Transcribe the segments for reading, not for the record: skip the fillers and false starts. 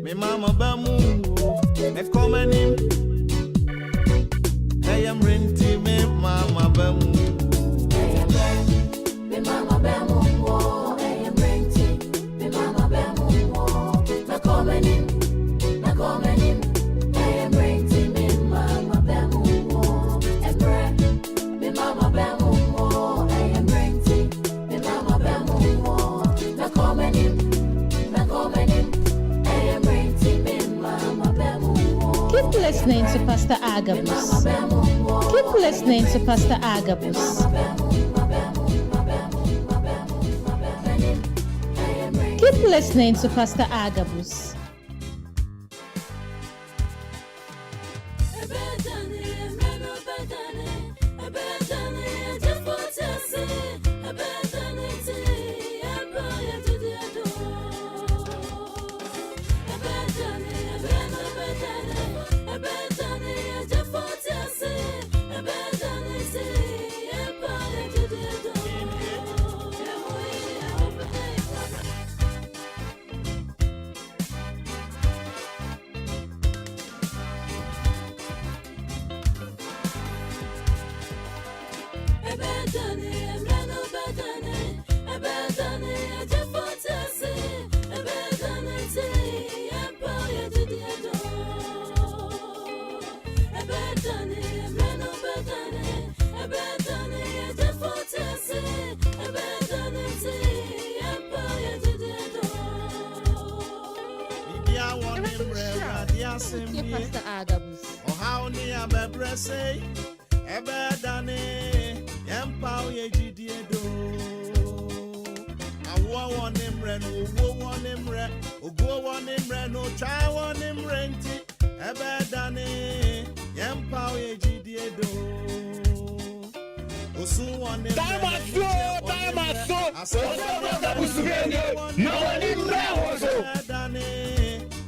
me mama bamu, me coming. I am renting me mama bamu. Me mama bamu, I am renting. Me mama bamu, me coming. Me coming. I am renting me mama bamu. Me mama bamu, I am renting. Me mama bamu, me coming. Me coming. I am renting me mama bamu. Keep listening to Pastor Agabus. Keep listening to Pastor Agabus. Keep listening to Pastor Agabus. Pastor Agabus. Oh, how near Bebra say, Ebedane, Empire Yegidio. I want him ren, who want him ren, who go on him ren, no try on him renty. Ebedane, Empire Yegidio. Osu on him. Time I saw. No one in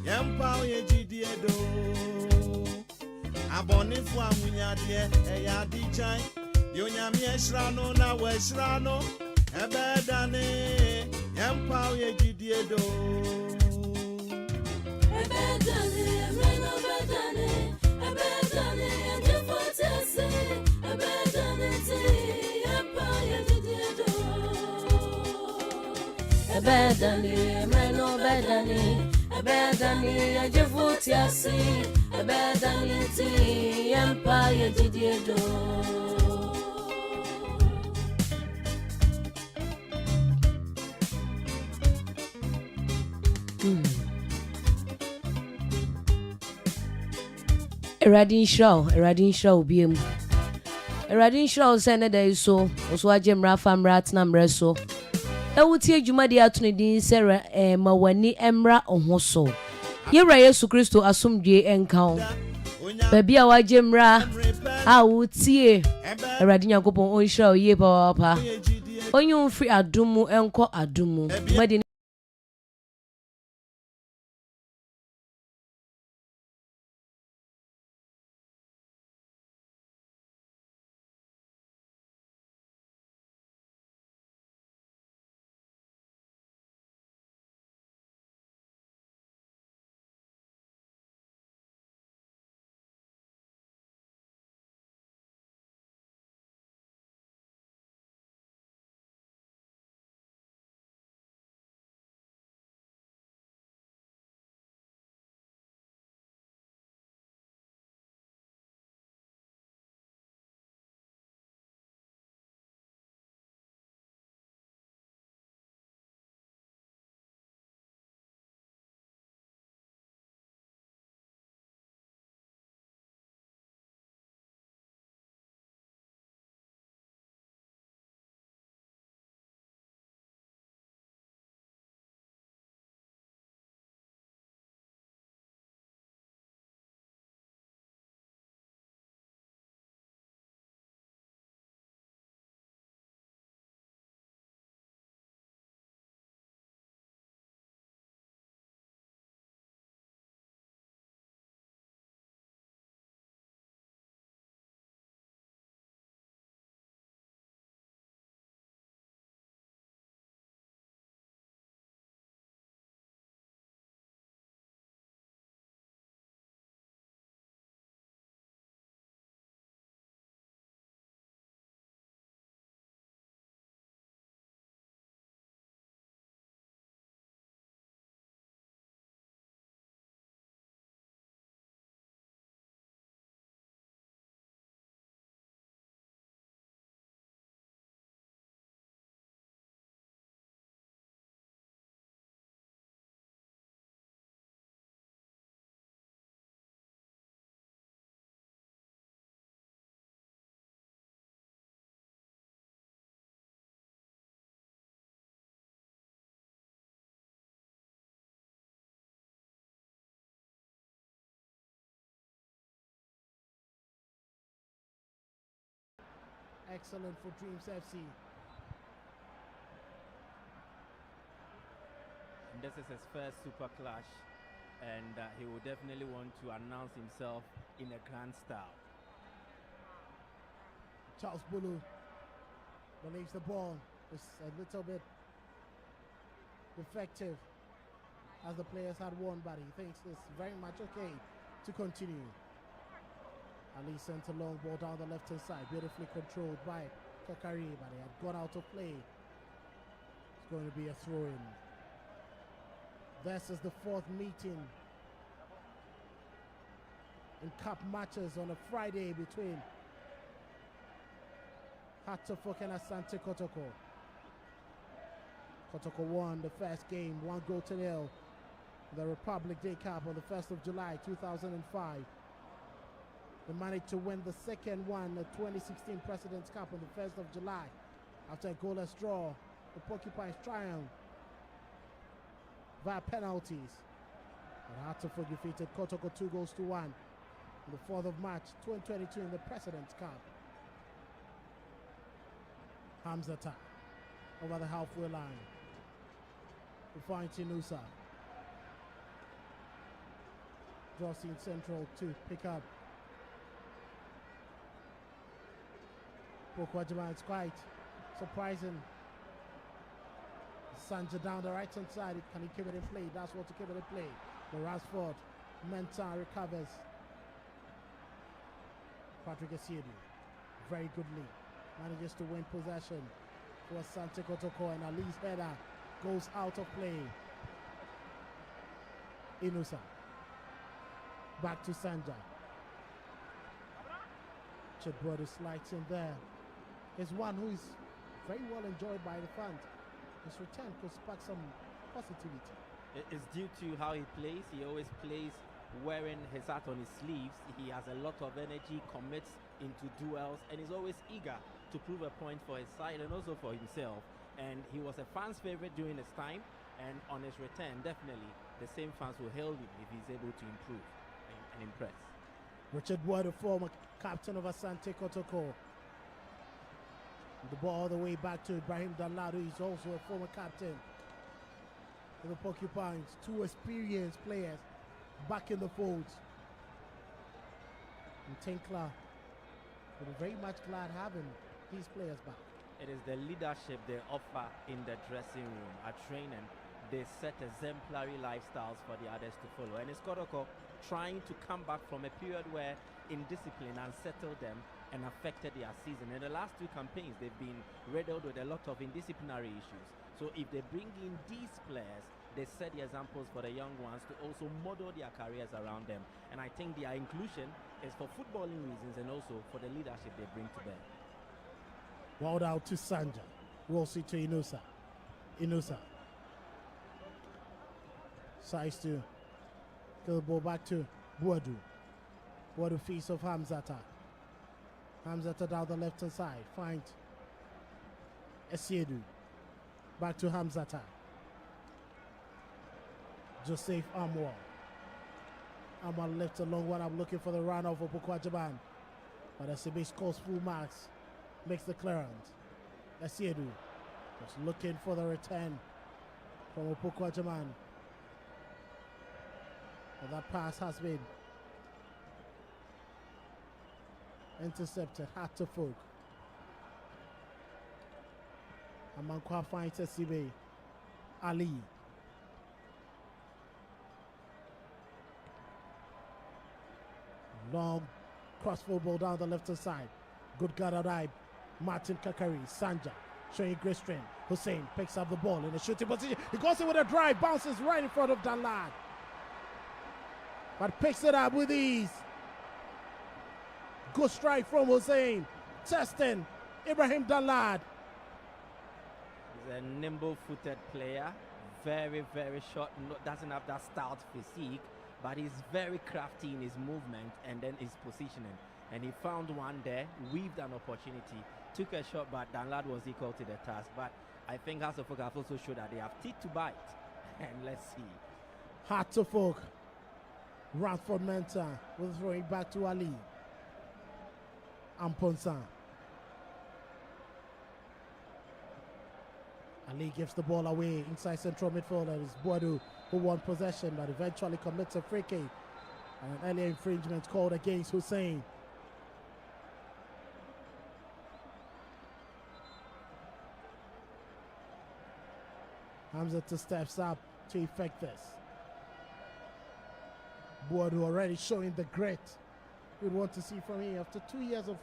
Empire Yegidio. Abonifu amunyade eya di chan yonyame eshrano na weshrano ebedane yempa yegidie do ebedane reno ebedane yefotese ebedane ti yempa yegidie do ebedane reno ebedane yefotese ebedane ti empire didiedo Eradin show biem Eradin show send day so agem fam rat na mreso ewuti adwuma de atune din sera mawani emra ohoso Yera Yesu Kristo asomdwe enka Baby a waje mra a wutie Awurade Nyankopɔn onhira oye papa onyu free adumu enko adumu Excellent for Dreams FC. And this is his first Super Clash, and he will definitely want to announce himself in a grand style. Charles Bulu believes the ball is a little bit defective as the players had won, but he thinks it's very much okay to continue. Ali sent a long ball down the left-hand side, beautifully controlled by Kakari, but he had gone out of play. It's going to be a throw-in. This is the fourth meeting in cup matches on a Friday between Hatofok and Asante Kotoko. Kotoko won the first game, 1-0, the Republic Day Cup on the 1st of July 2005. They managed to win the second one, the 2016 President's Cup on the 1st of July. After a goalless draw, the Porcupines triumphed via penalties. And Hatofok defeated Kotoko 2-1 on the 4th of March 2022 in the President's Cup. Hamzata over the halfway line to find Tinusa. Draws in central to pick up. Pokwajima, it's quite surprising. Sanja down the right hand side. Can he keep it in play? That's what to keep it in play. But Rashford, Mensah recovers. Patrick Esiedu, very good lead. Manages to win possession for Asante Kotoko, and Ali's header goes out of play. Inusa. Back to Sanja. Chedbody slides in there. Is one who is very well enjoyed by the fans. His return could spark some positivity. It's due to how he plays. He always plays wearing his heart on his sleeves. He has a lot of energy, commits into duels, and is always eager to prove a point for his side and also for himself. And he was a fan's favorite during his time, and on his return, definitely the same fans will hail him if he's able to improve and impress. Richard Ward, the former captain of Asante Kotoko. The ball all the way back to Ibrahim Danlad, who is also a former captain of the Porcupines. Two experienced players back in the folds. And Tinkler will be very much glad having these players back. It is the leadership they offer in the dressing room. At training, they set exemplary lifestyles for the others to follow. And it's Kotoko trying to come back from a period where indiscipline unsettled them and affected their season. In the last two campaigns, they've been riddled with a lot of indisciplinary issues. So if they bring in these players, they set the examples for the young ones to also model their careers around them. And I think their inclusion is for footballing reasons and also for the leadership they bring to bear. Rolled out to Sanja. Rossi to Inusa. Inusa. Size to kill the ball back to Buadu. Buadu feast of Hamzata. Hamzata down the left hand side. Find Esiedu. Back to Hamzata. Joseph Amwal. Amwal left a long one. I'm looking for the runoff for Pukwajaban. But SCB scores full marks. Makes the clearance. Esiedu just looking for the return from Pukwajaban. But that pass has been intercepted. Hatofok. Amankwa finds SCB. Ali. Long cross football down the left hand side. Good guard eye. Martin Kakari. Sanja showing great strength. Hussein picks up the ball in a shooting position. He goes in with a drive. Bounces right in front of Danlad. But picks it up with ease. Good strike from Hussein. Testing Ibrahim Danlad. He's a nimble-footed player. Very, very short. Doesn't have that stout physique. But he's very crafty in his movement and then his positioning. And he found one there, weaved an opportunity, took a shot, but Danlad was equal to the task. But I think Hatofok have also showed that they have teeth to bite. And let's see. Hatofok. Radford Mensah will throw it back to Ali. Amponsa. Ali gives the ball away inside central midfield. It is Boadu who won possession but eventually commits a free kick. And an earlier infringement called against Hussein. Hamza steps up to effect this. Boadu already showing the grit we'd want to see from him after 2 years of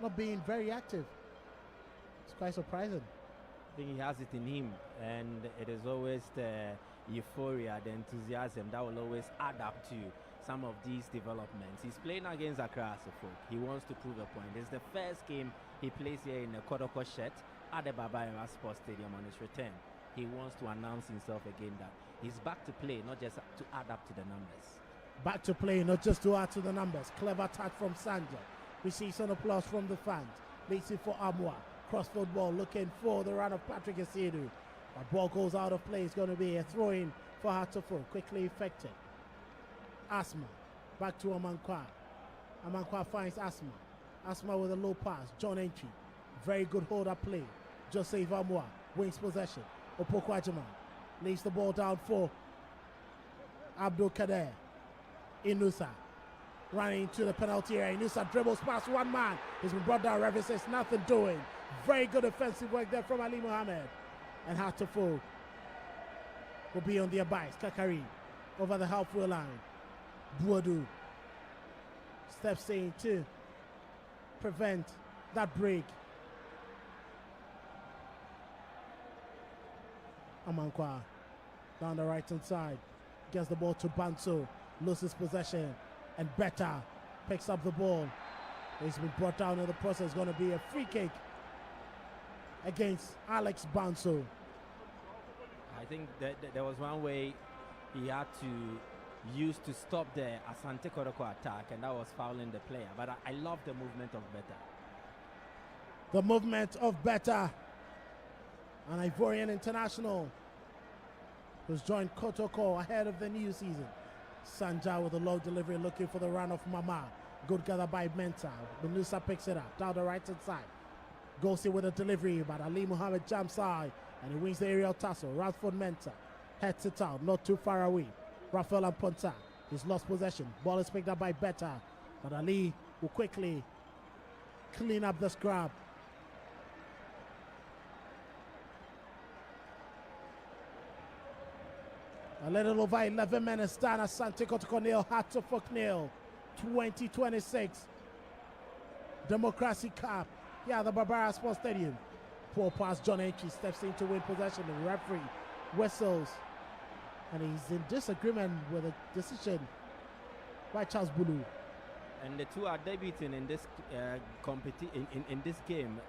not being very active. It's quite surprising. I think he has it in him, and it is always the euphoria, the enthusiasm that will always add up to some of these developments. He's playing against Accra Asofo. He wants to prove a point. It's the first game he plays here in the KOTOKO shirt at the Baba Era Sports Stadium on his return. He wants to announce himself again that he's back to play, not just to add up to the numbers. Back to play, not just to add to the numbers. Clever attack from Sanja. Receives an applause from the fans. Leads it for Amwa. Cross football looking for the run of Patrick Asidu. The ball goes out of play. It's going to be a throw-in for Hatofo. Quickly effected. Asma. Back to Amankwa. Amankwa finds Asma. Asma with a low pass. John Entry. Very good hold-up play. Joseph Amwa wins possession. Opoku Ajaman lays the ball down for Abdul Kader. Inusa running into the penalty area. Inusa dribbles past one man. He's been brought down. Revis says nothing doing. Very good offensive work there from Ali Mohammed. And Hatofo will be on the abyss. Kakari over the halfway line. Boadu steps in to prevent that break. Amankwa down the right hand side. Gets the ball to Banso. Loses possession. And Beta picks up the ball. He's been brought down in the process. It's going to be a free kick against Alex Banso. I think that there was one way he had to use to stop the Asante Kotoko attack, and that was fouling the player. But I love the movement of Beta. The movement of Beta, an Ivorian international who's joined KOTOKO ahead of the new season. Sanja with a low delivery looking for the run of Mama. Good gather by Menta. Benusa picks it up down the right hand side. Goes in with a delivery, but Ali Mohammed jumps side and he wins the aerial tussle. Radford Menta heads it out, not too far away. Rafael Amponta, he's lost possession. Ball is picked up by Beta, but Ali will quickly clean up the scrap. A little over 11 minutes down at Asante Kotoko nil, Hatofok nil. 2026 Democracy Cup. Yeah, the Barbara Sports Stadium. Poor pass, John Entry steps in to win possession. The referee whistles. And he's in disagreement with a decision by Charles Bulu. And the two are debuting in this in this game.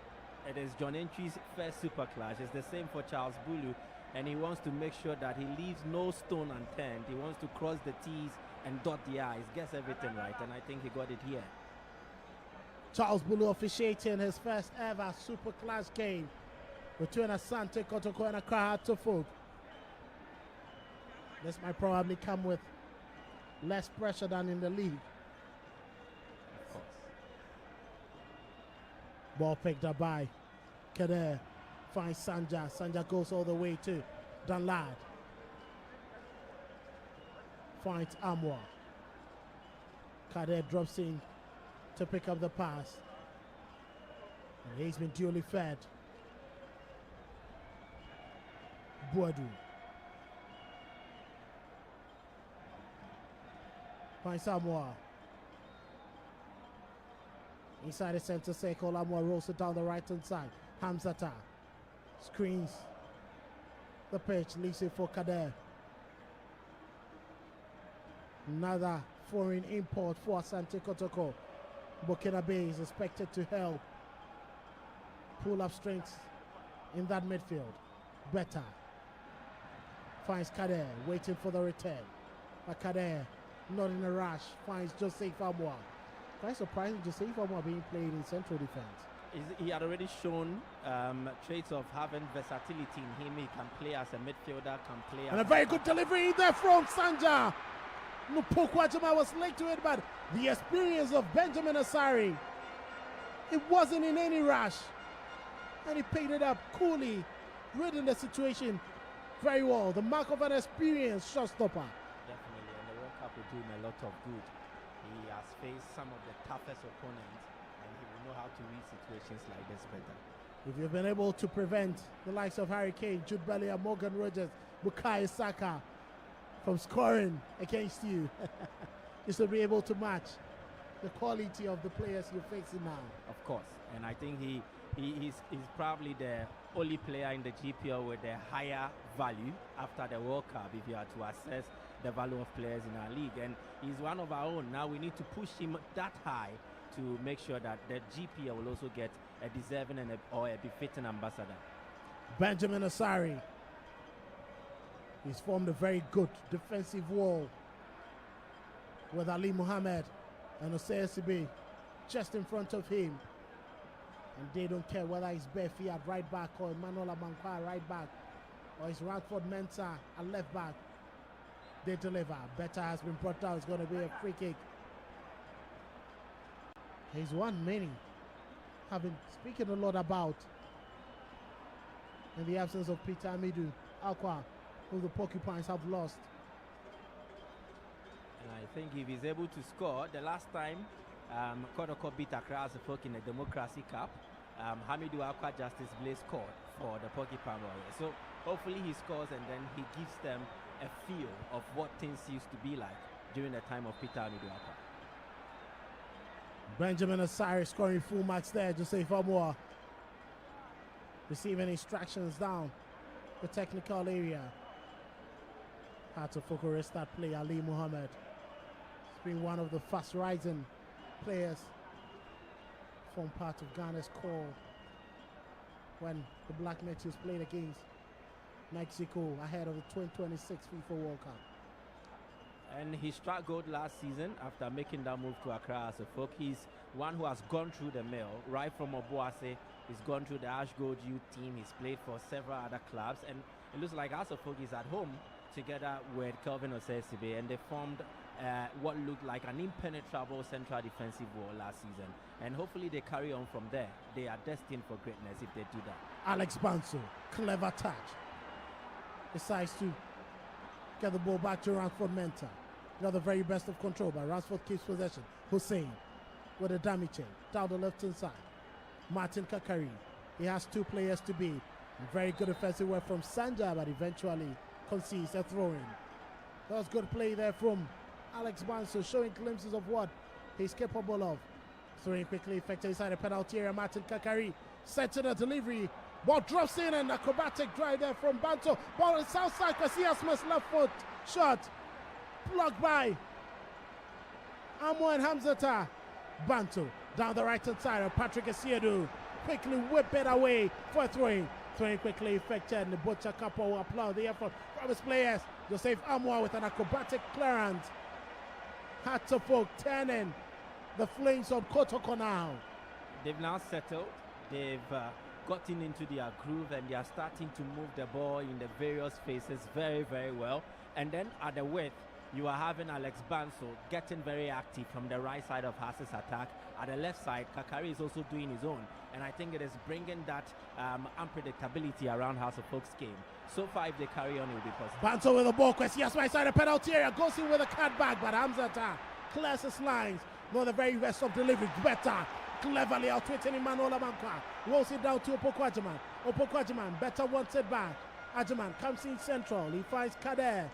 It is John Entry's first super clash. It's the same for Charles Bulu. And he wants to make sure that he leaves no stone unturned. He wants to cross the T's and dot the I's, gets everything right, and I think he got it here. Charles Bulu officiating his first ever super clash game between Asante Kotoko and Accra Hatofok. This might probably come with less pressure than in the league. Of course. Ball picked up by Kader. Finds Sanja. Sanja goes all the way to Danlad. Finds Amwa. Kader drops in to pick up the pass. And he's been duly fed. Boadu. Finds Amwa. Inside the center circle, Amwa rolls it down the right hand side. Hamzata screens the pitch, leaves it for Kader. Another foreign import for Asante Kotoko. Burkina Faso is expected to help pull up strength in that midfield. Better finds Kader, waiting for the return. But Kader, not in a rush, finds Joseph Amwa. Quite surprising, Joseph Amwa being played in central defense. He had already shown traits of having versatility in him. He can play as a midfielder, can play and as a very good delivery there from Sanja. Opoku Ajaman was late to it, but the experience of Benjamin Asari, it wasn't in any rush. And he picked it up coolly reading the situation very well. The mark of an experienced shot-stopper. Definitely, and the World Cup will do him a lot of good. He has faced some of the toughest opponents, and he will know how to read situations like this better. If you've been able to prevent the likes of Harry Kane, Jude Bellingham, Morgan Rogers, Bukayo Saka from scoring against you, you should be able to match the quality of the players you're facing now. Of course, and I think he's probably the only player in the GPL with the higher value after the World Cup if you are to assess the value of players in our league, and he's one of our own. Now we need to push him that high to make sure that the GPL will also get a deserving and or a befitting ambassador. Benjamin Asari. He's formed a very good defensive wall with Ali Mohammed and Osei Sibe just in front of him. And they don't care whether it's Befi at right back or Emmanuel Amankwa at right back or it's Radford Mensah at left back. They deliver. Better has been brought down. It's going to be a free kick. He's one many have been speaking a lot about in the absence of Peter Amidu Akwa, who the Porcupines have lost. And I think if he's able to score, the last time KOTOKO beat Accra as a folk in the Democracy Cup, Hamidou Akwa Justice Blaze scored for the Porcupine Warriors. So hopefully he scores and then he gives them a feel of what things used to be like during the time of Peter Hamidou Akwa. Benjamin Asari scoring full marks there. Joseph Amwa receiving instructions down the technical area. Had to focus that play. Ali Mohammed. He's been one of the fast rising players, formed part of Ghana's core when the Black Meteors played against Mexico ahead of the 2026 FIFA World Cup. And he struck gold last season after making that move to Accra as a folk. He's one who has gone through the mill, right from Obuasi. He's gone through the Ash Gold youth team. He's played for several other clubs. And it looks like as a folk is at home together with Kelvin Osei-Sibe, and they formed what looked like an impenetrable central defensive wall last season. And hopefully they carry on from there. They are destined for greatness if they do that. Alex Banso, clever touch. Decides to get the ball back to Ransford Mensah. Got the very best of control, but Ransford keeps possession. Hussein with a dummy chain down the left hand side. Martin Kakari. He has two players to beat. Very good offensive work from Sanja, but eventually concedes a throw-in. That was good play there from Alex Banso, showing glimpses of what he's capable of. Throwing quickly, effective inside the penalty area. Martin Kakari set to the delivery. Ball drops in, and acrobatic drive there from Banto. Ball on the south side. Kwasi Asmus left foot shot. Blocked by Amo and Hamzata. Banto down the right hand side of Patrick Asiedu. Quickly whip it away for a throw-in. Throwing quickly effected, and the Butcher Couple will applaud the effort from his players. Joseph Amwa with an acrobatic clearance. Had to folk turning the flames of KOTOKO now. They've now settled. They've gotten into their groove, and they are starting to move the ball in the various phases very, very well. And then at the width, you are having Alex Banso getting very active from the right side of Haas's attack. At the left side, Kakari is also doing his own. And I think it is bringing that unpredictability around House of Folks game. So far, if they carry on, it will be positive. Banso with the ball. Kwesi Asma side the penalty area. Goes in with a cutback, but Hamzata clears his lines. Not the very best of delivery. Better. Cleverly outwitting Emmanuel Amankwa. Rolls it down to Opoku Ajiman. Opoku Ajiman better wants it back. Ajiman comes in central. He finds Kader.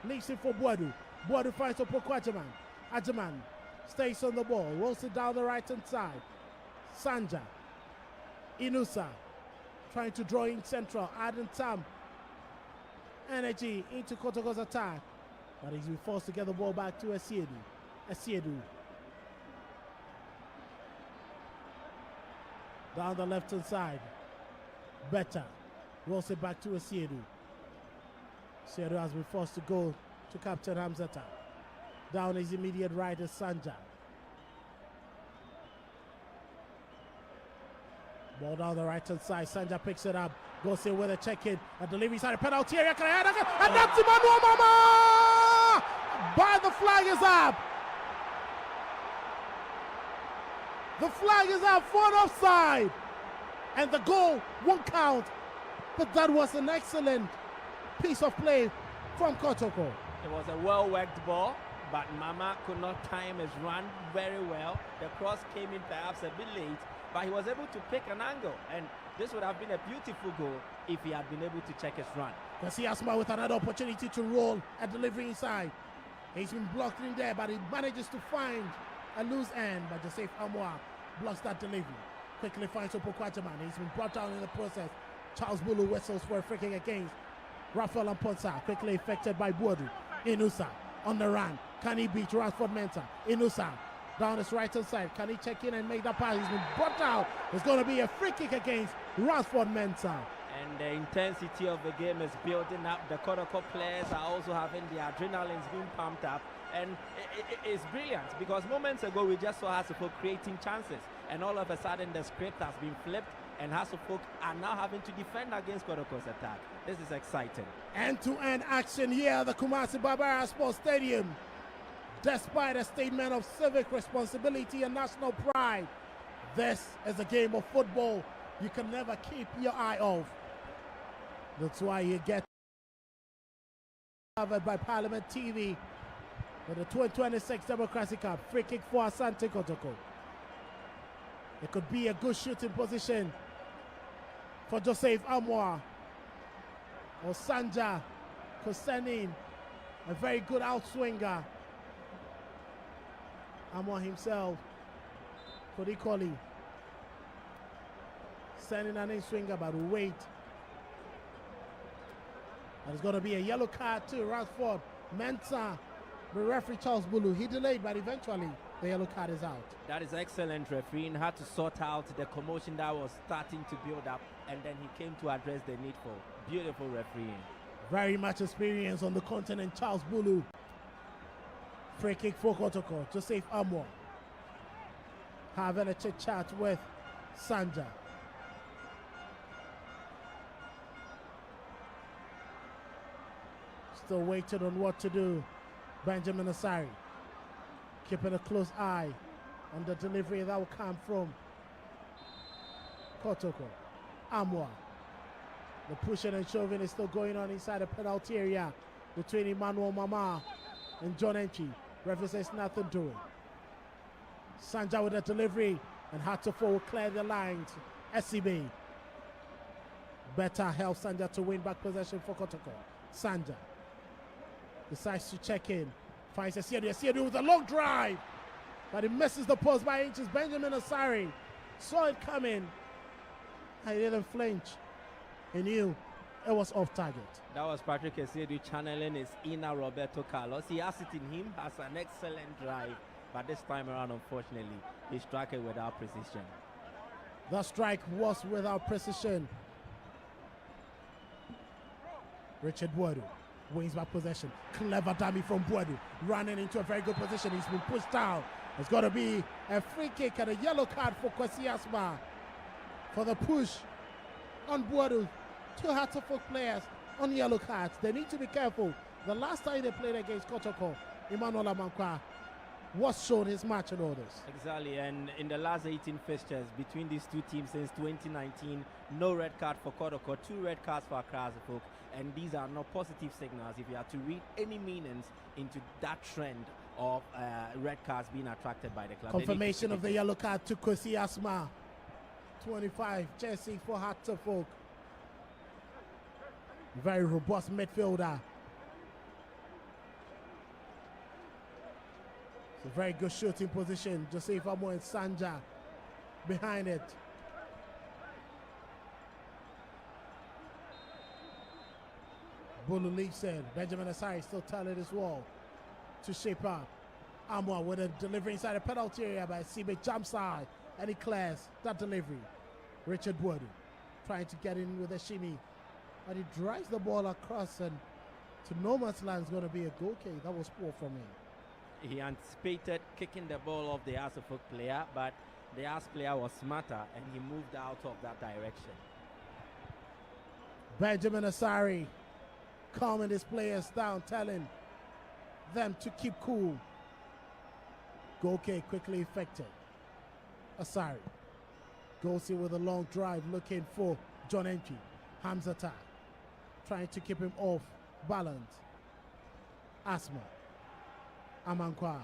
Leaves it for Boadu. Boadu finds Opoku Ajiman. Ajiman stays on the ball. Rolls it down the right hand side. Sanja. Inusa trying to draw in central. Adding some energy into KOTOKO's attack. But he's been forced to get the ball back to Asiedu. Asiedu. Down the left hand side. Better. Rolls it back to Asiedu. Asiedu has been forced to go to Captain Hamzata. Down his immediate right is Sanja. Ball down the right hand side. Sanja picks it up. Goes in with a check in. A delivery side. A penalty area. And that's Emmanuel Mama! But the flag is up. The flag is up for an offside. And the goal won't count But that was an excellent piece of play from Kotoko. It was a well-worked ball, but Mama could not time his run very well. The cross came in perhaps a bit late, but he was able to pick an angle, and this would have been a beautiful goal if he had been able to check his run. Kosiasma with another opportunity to roll a delivery inside. He's been blocked in there, but he manages to find a loose end, but Joseph Amoa blocks that delivery. Quickly finds Opokwataman. He's been brought down in the process. Charles Bulu whistles for a free kick against Rafael Amponsa. Quickly affected by Boadu. Inusa on the run. Can he beat Ransford Mensah? Inusa down his right hand side. Can he check in and make that pass? He's been brought down. There's going to be a free kick against Ransford Mensah. And the intensity of the game is building up. The KOTOKO players are also having the adrenaline's being pumped up. And it's brilliant because moments ago we just saw Hasselhoff creating chances. And all of a sudden the script has been flipped and Hasselhoff are now having to defend against KOTOKO's attack. This is exciting. End-to-end action here at the Kumasi Barbara Sports Stadium. Despite a statement of civic responsibility and national pride, this is a game of football you can never keep your eye off. That's why you get covered by Parliament TV with the 2026 Democracy Cup. Free kick for Asante Kotoko. It could be a good shooting position for Joseph Amoa or Sanja Kosenin, a very good outswinger. Amoa himself could equally send in an in-swinger, but wait. There's going to be a yellow card to Ransford Mensah. The referee Charles Bulu, he delayed, but eventually the yellow card is out. That is excellent refereeing. Had to sort out the commotion that was starting to build up, and then he came to address the needful. Beautiful refereeing. Very much experience on the continent, Charles Bulu. Free kick for Kotoko. Joseph Amoa having a chit chat with Sanja. Still waiting on what to do. Benjamin Asari keeping a close eye on the delivery that will come from Kotoko. Amoa. The pushing and shoving is still going on inside the penalty area between Emmanuel Mama and John Enchi. Referee says nothing doing. Sanja with the delivery and Hatofo will clear the lines. SCB better help Sanja to win back possession for Kotoko. Sanja decides to check in. Finds Asiedu with a long drive, but he misses the post by inches. Benjamin Asari saw it coming. He didn't flinch. He knew it was off target. That was Patrick Asiedu channeling his inner Roberto Carlos. He has it in him, has an excellent drive, but this time around, unfortunately, he struck it without precision. The strike was without precision. Richard Boadu wins back possession. Clever dummy from Boadu, running into a very good position. He's been pushed down. It's got to be a free kick and a yellow card for Kwesi Asma for the push on Boadu. Two Hatofok players on yellow cards. They need to be careful. The last time they played against Kotoko, Emmanuel Amankwa was shown his matching orders. Exactly, and in the last 18 fixtures between these two teams since 2019, no red card for Kotoko, 2 red cards for Accra Folk, and these are not positive signals if you are to read any meanings into that trend of red cards being attracted by the club. Confirmation of the yellow card to Kwesi Asma. 25 jersey for Hatofok. Very robust midfielder. It's a very good shooting position. Joseph Amoa and Sanja behind it. Bulu leaps in. Benjamin Asari still telling his wall to shape up. Amoa with a delivery inside the penalty area by Sibe jump side and he clears that delivery. Richard Boadu trying to get in with a shimmy, but he drives the ball across and to no man's land is going to be a goal kick. That was poor from him. He anticipated kicking the ball off the Hasselhoff player, but the As player was smarter and he moved out of that direction. Benjamin Asari calming his players down, telling them to keep cool. Goal kick quickly effected. Asari goes in with a long drive looking for John Entry. Hamzata trying to keep him off balance. Asma. Amankwa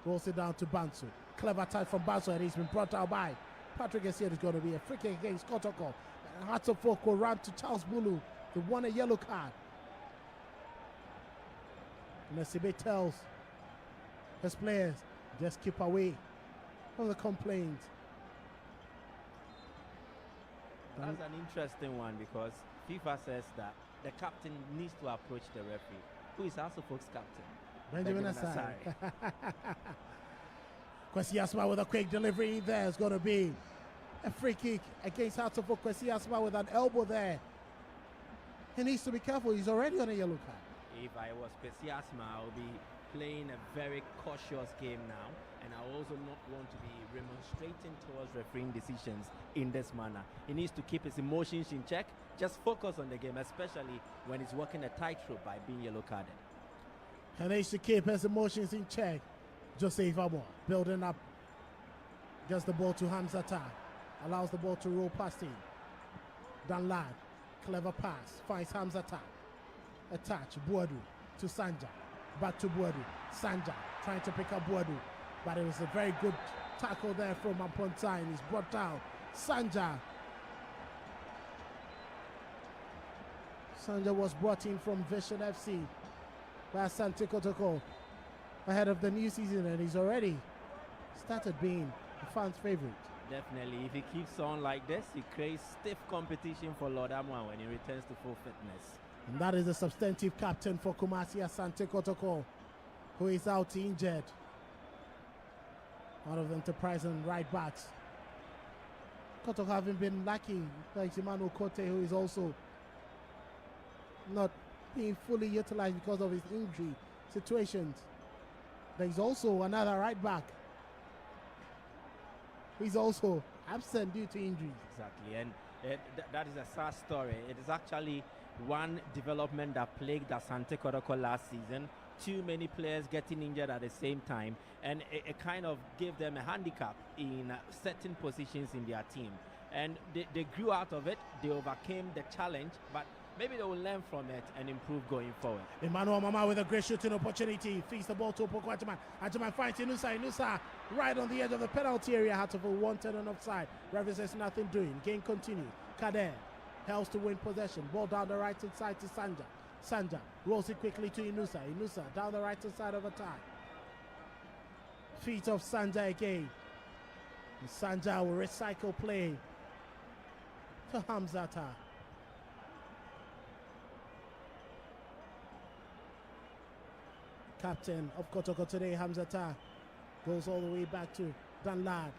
rolls it down to Bansu. Clever touch from Bansu, and he's been brought out by Patrick Essiedu. Is going to be a free kick against KOTOKO. And Hearts of Folk will run to Charles Bulu, who won a yellow card. Nesibe tells his players, just keep away from the complaints. That's an interesting one because FIFA says that the captain needs to approach the referee. Who is House of Folks captain? Benjamin Asai. Kwesi Asma with a quick delivery there. It's going to be a free kick against Hearts of Folk. Kwesi Asma with an elbow there. He needs to be careful. He's already on a yellow card. If I was Kwesi Asma, I would be playing a very cautious game now, and I also not want to be remonstrating towards refereeing decisions in this manner. He needs to keep his emotions in check, just focus on the game, especially when he's walking a tightrope by being yellow carded. And he needs to keep his emotions in check. Joseph Amo building up, gets the ball to Hamzata, allows the ball to roll past him. Danlad, clever pass, finds Hamzata. A touch, Buadu to Sanja. Back to Buadu. Sanja trying to pick up Buadu. But it was a very good tackle there from Apontain. He's brought down. Sanja. Sanja was brought in from Vision FC by Asante KOTOKO ahead of the new season, and he's already started being the fans' favorite. Definitely, if he keeps on like this, he creates stiff competition for Lord Amwa when he returns to full fitness. And that is the substantive captain for Kumasi Asante KOTOKO, who is out injured. One of the enterprising right backs. KOTOKO having been lacking, like Emmanuel Kote, who is also not being fully utilized because of his injury situations. There's also another right back. He's also absent due to injuries. Exactly, and that is a sad story. It is actually one development that plagued Asante KOTOKO last season. Too many players getting injured at the same time, and it kind of gave them a handicap in certain positions in their team. And they grew out of it, they overcame the challenge, but maybe they will learn from it and improve going forward. Emmanuel Mama with a great shooting opportunity. Feeds the ball to Opoko Ajaman. Ajaman finds Inusa. Inusa right on the edge of the penalty area. Had to be wanted on offside. Referee says nothing doing. Game continued. Kader helps to win possession. Ball down the right hand side to Sanja. Sanja rolls it quickly to Inusa. Inusa down the right hand side of attack. Feet of Sanja again. And Sanja will recycle play to Hamzata. Captain of KOTOKO today, Hamzata, goes all the way back to Danlad,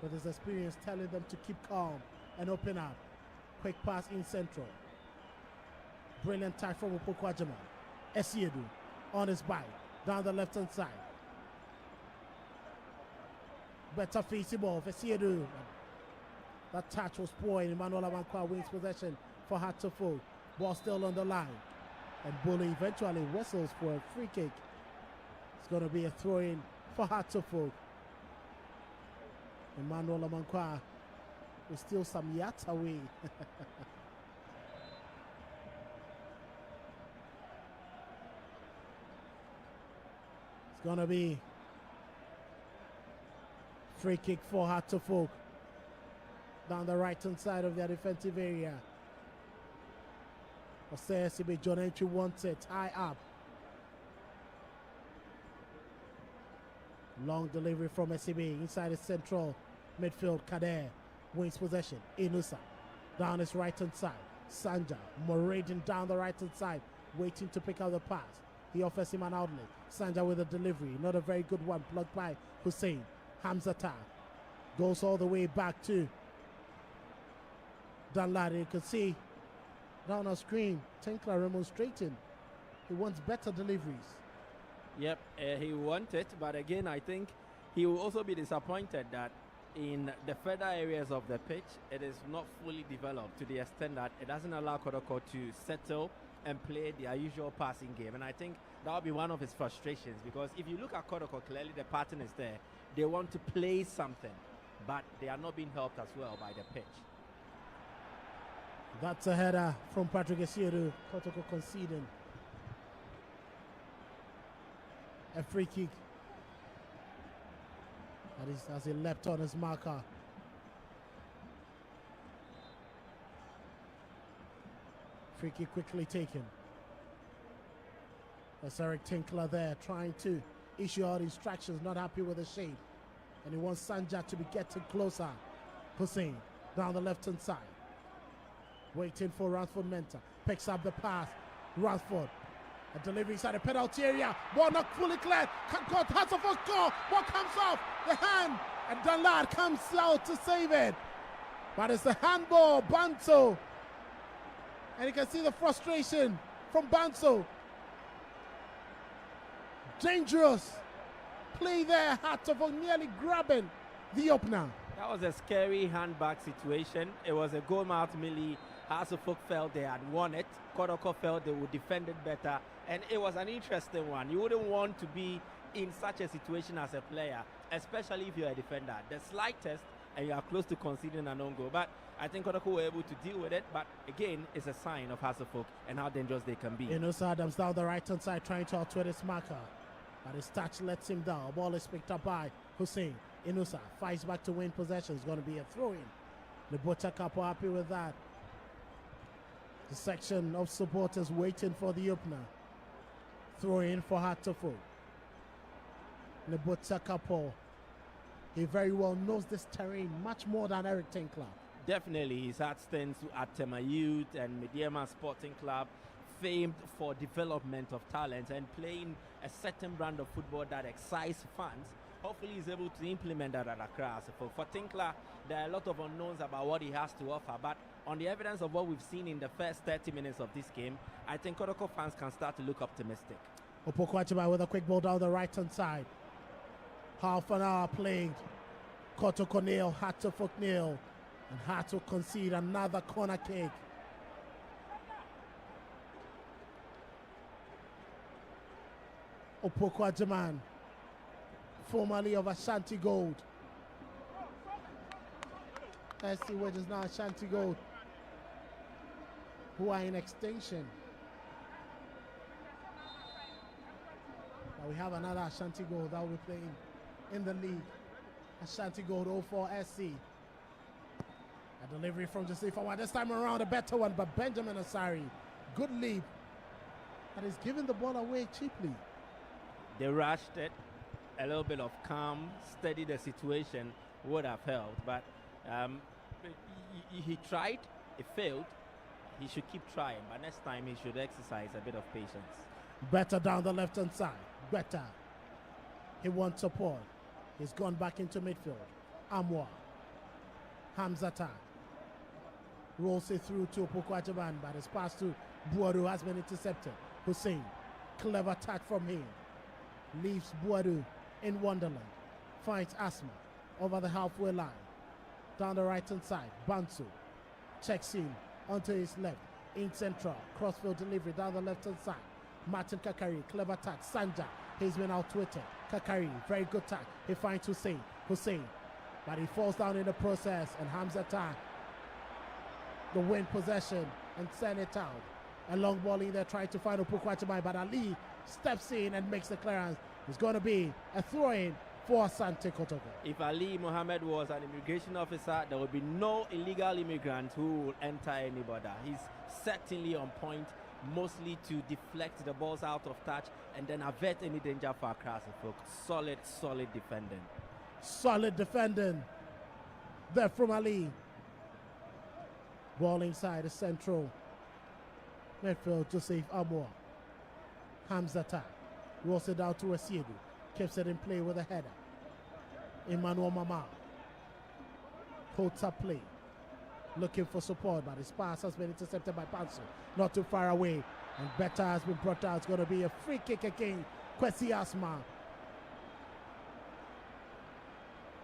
with his experience telling them to keep calm and open up. Quick pass in central. Brilliant touch from Opoko Ajaman. Essiedu on his bike, down the left hand side. Better facing ball for Essiedu. That touch was poor, and Emmanuel Amankwa wins possession for Hearts of Folk. Ball still on the line. And Bulu eventually whistles for a free kick. It's going to be a throw-in for Hearts of Folk. Emmanuel Amankwa is still some yards away. It's going to be free kick for Hearts of Folk down the right-hand side of their defensive area. Osesibe John Entry wants it high up. Long delivery from SCB inside the central midfield. Kader wins possession. Inusa down his right hand side. Sanja marauding down the right hand side, waiting to pick up the pass. He offers him an outlet. Sanja with a delivery, not a very good one, blocked by Hussein. Hamzata goes all the way back to Danladi. You can see down our screen, Tinkler remonstrating. He wants better deliveries. Yep, he wants it, but again, I think he will also be disappointed that in the further areas of the pitch, it is not fully developed to the extent that it doesn't allow KOTOKO to settle and play their usual passing game. And I think that will be one of his frustrations, because if you look at KOTOKO, clearly the pattern is there. They want to play something, but they are not being helped as well by the pitch. That's a header from Patrick Esiedu. KOTOKO conceding a free kick. That is as he leapt on his marker. Free kick quickly taken. That's Eric Tinkler there trying to issue out instructions, not happy with the shape. And he wants Sanja to be getting closer. Hussein down the left-hand side. Waiting for Ransford Mensah. Picks up the pass. Ransford. A delivery inside the penalty area. Ball not fully cleared. Has a first goal. Ball comes off the hand. And Danlad comes out to save it. But it's the handball. Banso. And you can see the frustration from Banso. Dangerous play there. Hartlepool nearly grabbing the opener. That was a scary handbag situation. It was a goal mouth melee. Hasselhoff felt they had won it. KOTOKO felt they would defend it better. And it was an interesting one. You wouldn't want to be in such a situation as a player, especially if you're a defender. The slightest, and you are close to conceding an own goal. But I think KOTOKO were able to deal with it. But again, it's a sign of Hasselhoff and how dangerous they can be. Inusa Adams down the right-hand side trying to outwit his marker. But his touch lets him down. Ball is picked up by Hussein. Inusa fights back to win possession. It's going to be a throw-in. The Butcher couple happy with that. The section of supporters waiting for the opener. Throw-in for Hartlepool. The Butcher couple. He very well knows this terrain much more than Eric Tinkler. Definitely, he's had stints at Tema Youth and Mediema Sporting Club, famed for development of talent and playing a certain brand of football that excites fans. Hopefully he's able to implement that at Accra. So for Tinkler, there are a lot of unknowns about what he has to offer, but on the evidence of what we've seen in the first 30 minutes of this game, I think KOTOKO fans can start to look optimistic. Opoku Achibai with a quick ball down the right-hand side. Half an hour played. KOTOKO nil, Hartlepool nil, and had to concede another corner kick. Opoku Achiman, formerly of Ashanti Gold. Let's see what is now Ashanti Gold, who are in extinction. Now we have another Ashanti Gold that will be playing in the league. Ashanti Gold 04 SC. A delivery from Joseph Awad. This time around a better one, but Benjamin Asari. Good leap. And he's giving the ball away cheaply. They rushed it. A little bit of calm, steady the situation would have helped, but he tried, it failed. He should keep trying, but next time he should exercise a bit of patience. Better down the left-hand side. Better. He wants support. He's gone back into midfield. Amwa. Hamzata. Rolls it through to Opoku Achiban, but his pass to Buadu has been intercepted. Hussein. Clever touch from him. Leaves Buadu in Wonderland. Finds Asma over the halfway line. Down the right-hand side. Bansu. Checks in onto his left. In central. Crossfield delivery down the left-hand side. Martin Kakari. Clever touch. Sanja. He's been outwitted. Kakari. Very good touch. He finds Hussein. Hussein. But he falls down in the process. And Hamzata. The win possession and send it out. A long ball in there trying to find Opoku Achibai, but Ali steps in and makes the clearance. It's going to be a throw-in for Asante KOTOKO. If Ali Mohammed was an immigration officer, there would be no illegal immigrant who will enter any border. He's certainly on point, mostly to deflect the balls out of touch and then avert any danger for Accra. Solid defending. Solid defending there from Ali. Ball inside the central midfield. Joseph Amwa. Hamzata rolls it down to Asiedu. Keeps it in play with a header. Emmanuel Mama holds up play. Looking for support, but his pass has been intercepted by Panso. Not too far away. And Better has been brought out. It's going to be a free kick again. Kwesi Asma.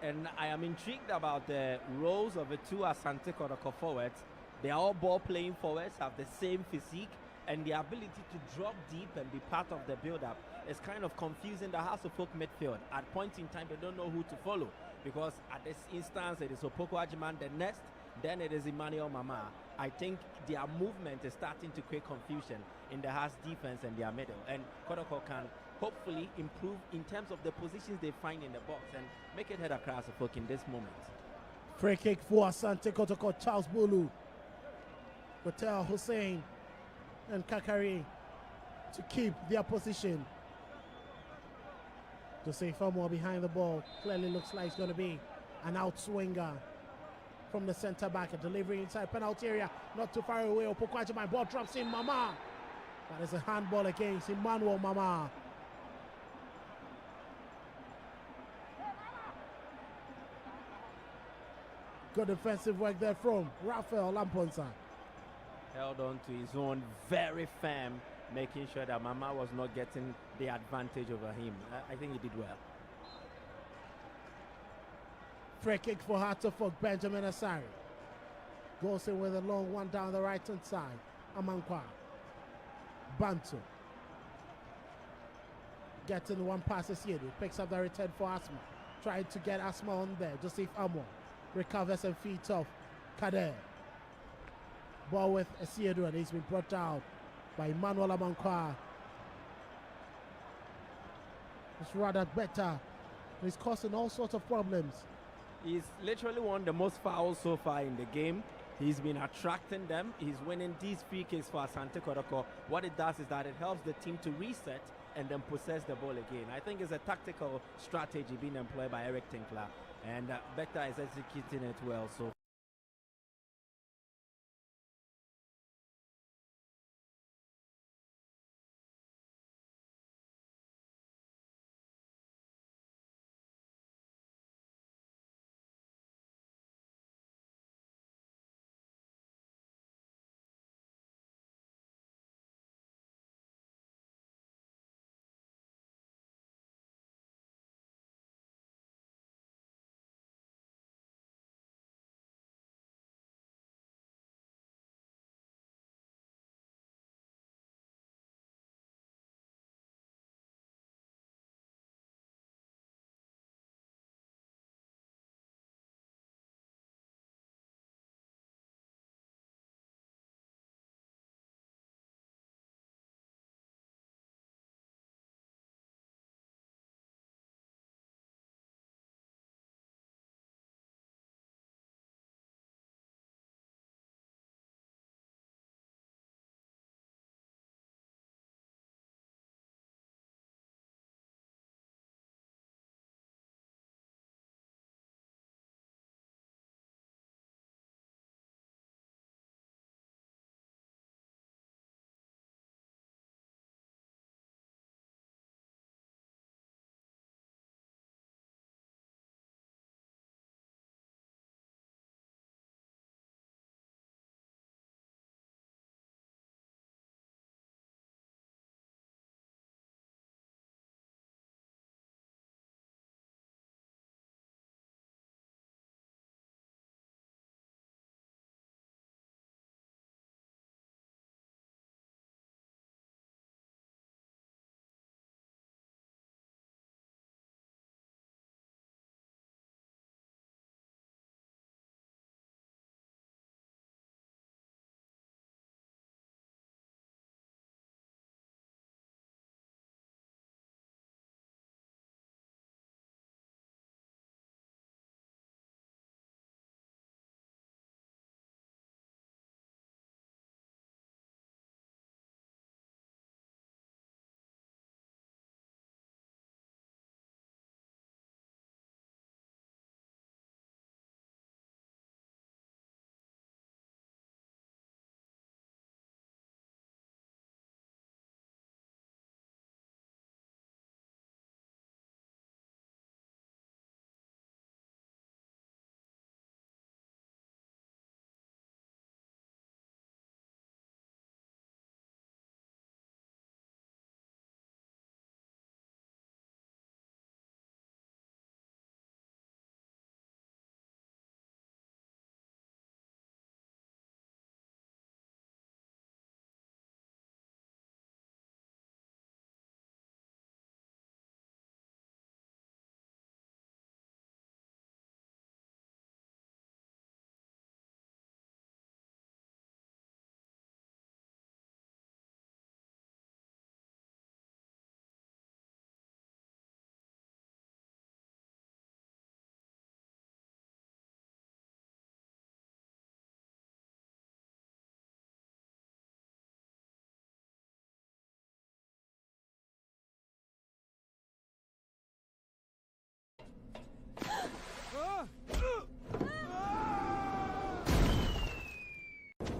And I am intrigued about the roles of the two Asante KOTOKO forwards. They are all ball-playing forwards, have the same physique, and the ability to drop deep and be part of the build-up is kind of confusing the House of Folk midfield. At points in time, they don't know who to follow, because at this instance, it is Opoku Achiman, the next, Then it is Emmanuel Mama. I think their movement is starting to create confusion in the Hearts defense and their middle. And KOTOKO can hopefully improve in terms of the positions they find in the box and make it head across the folk in this moment. Free kick for Asante KOTOKO. Charles Bulu, Hotel Hussein, and Kakari to keep their position. Jose Famo behind the ball. Clearly looks like it's going to be an outswinger from the centre back. A delivery inside penalty area, not too far away. Opokwaju, my ball drops in. Mama. That is a handball against Emmanuel Mama. Good defensive work there from Rafael Lamponsa. Held on to his own very firm, making sure that Mama was not getting the advantage over him. I think he did well. Free kick for Hartlepool. Benjamin Asari goes in with a long one down the right hand side. Amankwa Bantu getting one pass as Yedu, picks up the return for Asma, trying to get Asma on there. Joseph Amo recovers and feeds off Kader. Ball with Asiedu, and he's been brought down by Emmanuel Amankwa. It's rather better. He's causing all sorts of problems. He's literally won the most fouls so far in the game. He's been attracting them. He's winning these free kicks for Asante KOTOKO. What it does is that it helps the team to reset and then possess the ball again. I think it's a tactical strategy being employed by Eric Tinkler, and Becta is executing it well. So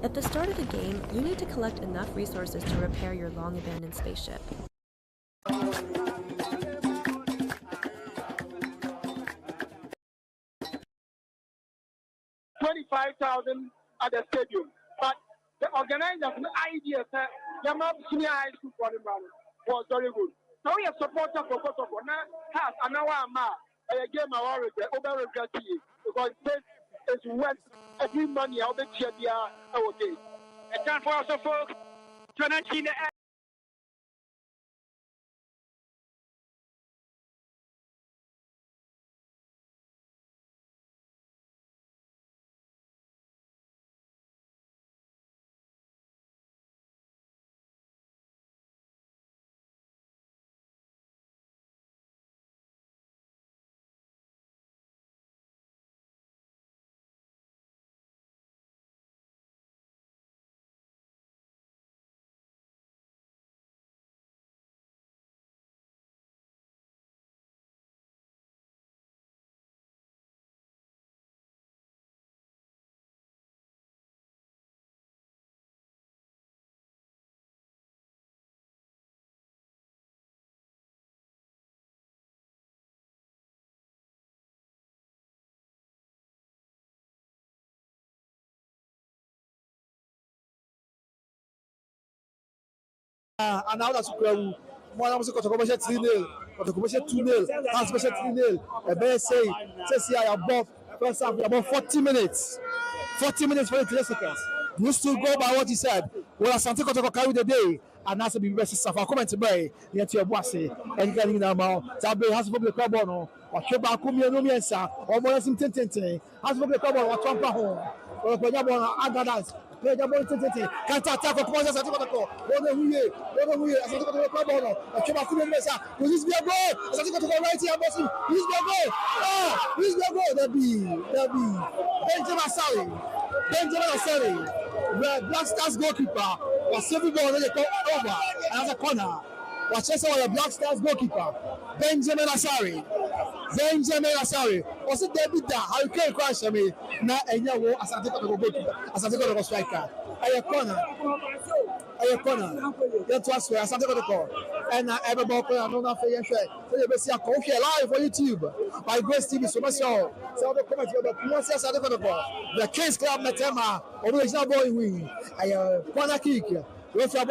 At the start of the game, you need to collect enough resources to repair your long-abandoned spaceship. 25,000 at the stadium. But the organizers' idea that Yamab Senior High School for the man was very good. So we are supporter for KOTOKO. Now, has an hour a game I over regret because this is worth every money I'll be cheered here. Okay. It's time for us, folks, to mention the and now that's one was got to commercial 3-0, got to commercial 2-0, that's special 3-0. A bear say above first half about 40 minutes. 40 minutes for 3 seconds. You still go by what he said. Well, Asante Kotoko carry the day, and that's a big best stuff. I'll come to buy yet your boss, and you can in now. Zabe has public club on, or Keba Kumi and Numiensa, or more than 10 has public club on, or Trumpa home, or Pajabon, Agadas. Can't attack a point as I took the call. Over here, as I took the club. I came up with Mesa. Will this be a goal? As I took the right here, Bossy. This be a goal. Ah, this be a goal. That be. Benjamin Asari. The Black Stars goalkeeper was saving ball when they come over. And as a corner. Was just the Black Stars goalkeeper. Benjamin Asari. Was it David that? How you can't crash me? Now, and you will as I take the goalkeeper. As I take the striker. A corner. That was where I started the call. And everybody I don't know for you. So you see a call here live on YouTube. By Grace TV, so much so. So the comment here, but once I started the call, the Kings Club Metema, original boy wing. I corner kick. If you're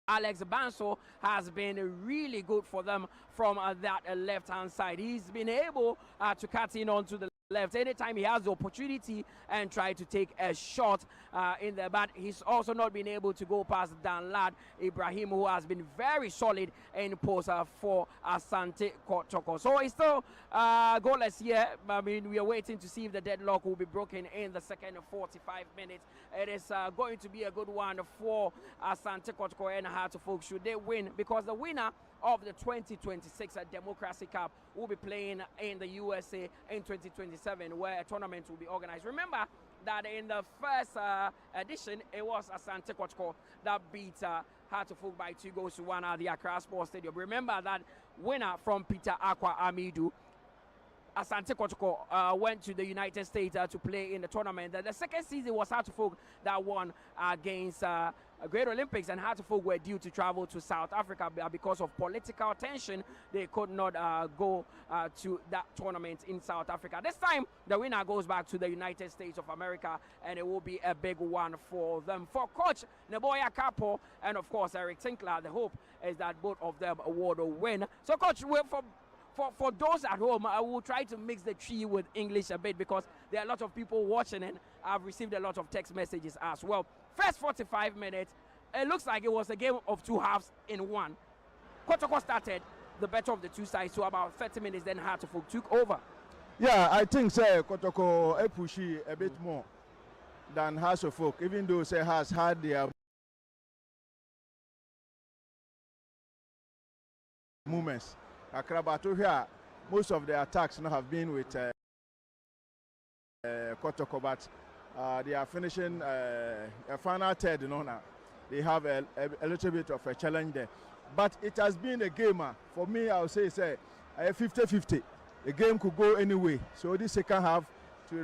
Alex Banso has been really good for them from that left-hand side. He's been able to cut in onto the left anytime he has the opportunity and try to take a shot in there, but he's also not been able to go past Danlad Ibrahim, who has been very solid in post for Asante Kotoko. So it's still goalless here. I mean, we are waiting to see if the deadlock will be broken in the second 45 minutes. It is going to be a good one for Asante Kotoko and Hartlepool should they win, because the winner of the 2026 Democracy Cup will be playing in the USA in 2027, where a tournament will be organized. Remember that in the first edition, it was Asante Kotoko that beat Hartlepool by 2-1 at the Accra Sports Stadium. Remember that winner from Peter Aqua Amidu, Asante Kotoko, went to the United States to play in the tournament. The second season was Hartlepool that won against Great Olympics, and Hartlepool were due to travel to South Africa because of political tension. They could not go to that tournament in South Africa. This time, the winner goes back to the United States of America, and it will be a big one for them. For Coach Neboya Kapo and, of course, Eric Tinkler, the hope is that both of them would win. So, Coach, for those at home, I will try to mix the tree with English a bit, because there are a lot of people watching, and I've received a lot of text messages as well. First 45 minutes, it looks like it was a game of two halves in one. Kotoko started the better of the two sides, so about 30 minutes, then Hartlepool took over. Yeah, I think Kotoko pushy a bit more than Hartlepool, even though has had their movements. Akrabato here, most of the attacks now have been with Kotoko, but they are finishing a final third, now. They have a little bit of a challenge there. But it has been a game, for me, I would say, 50-50. The game could go anyway. So this second half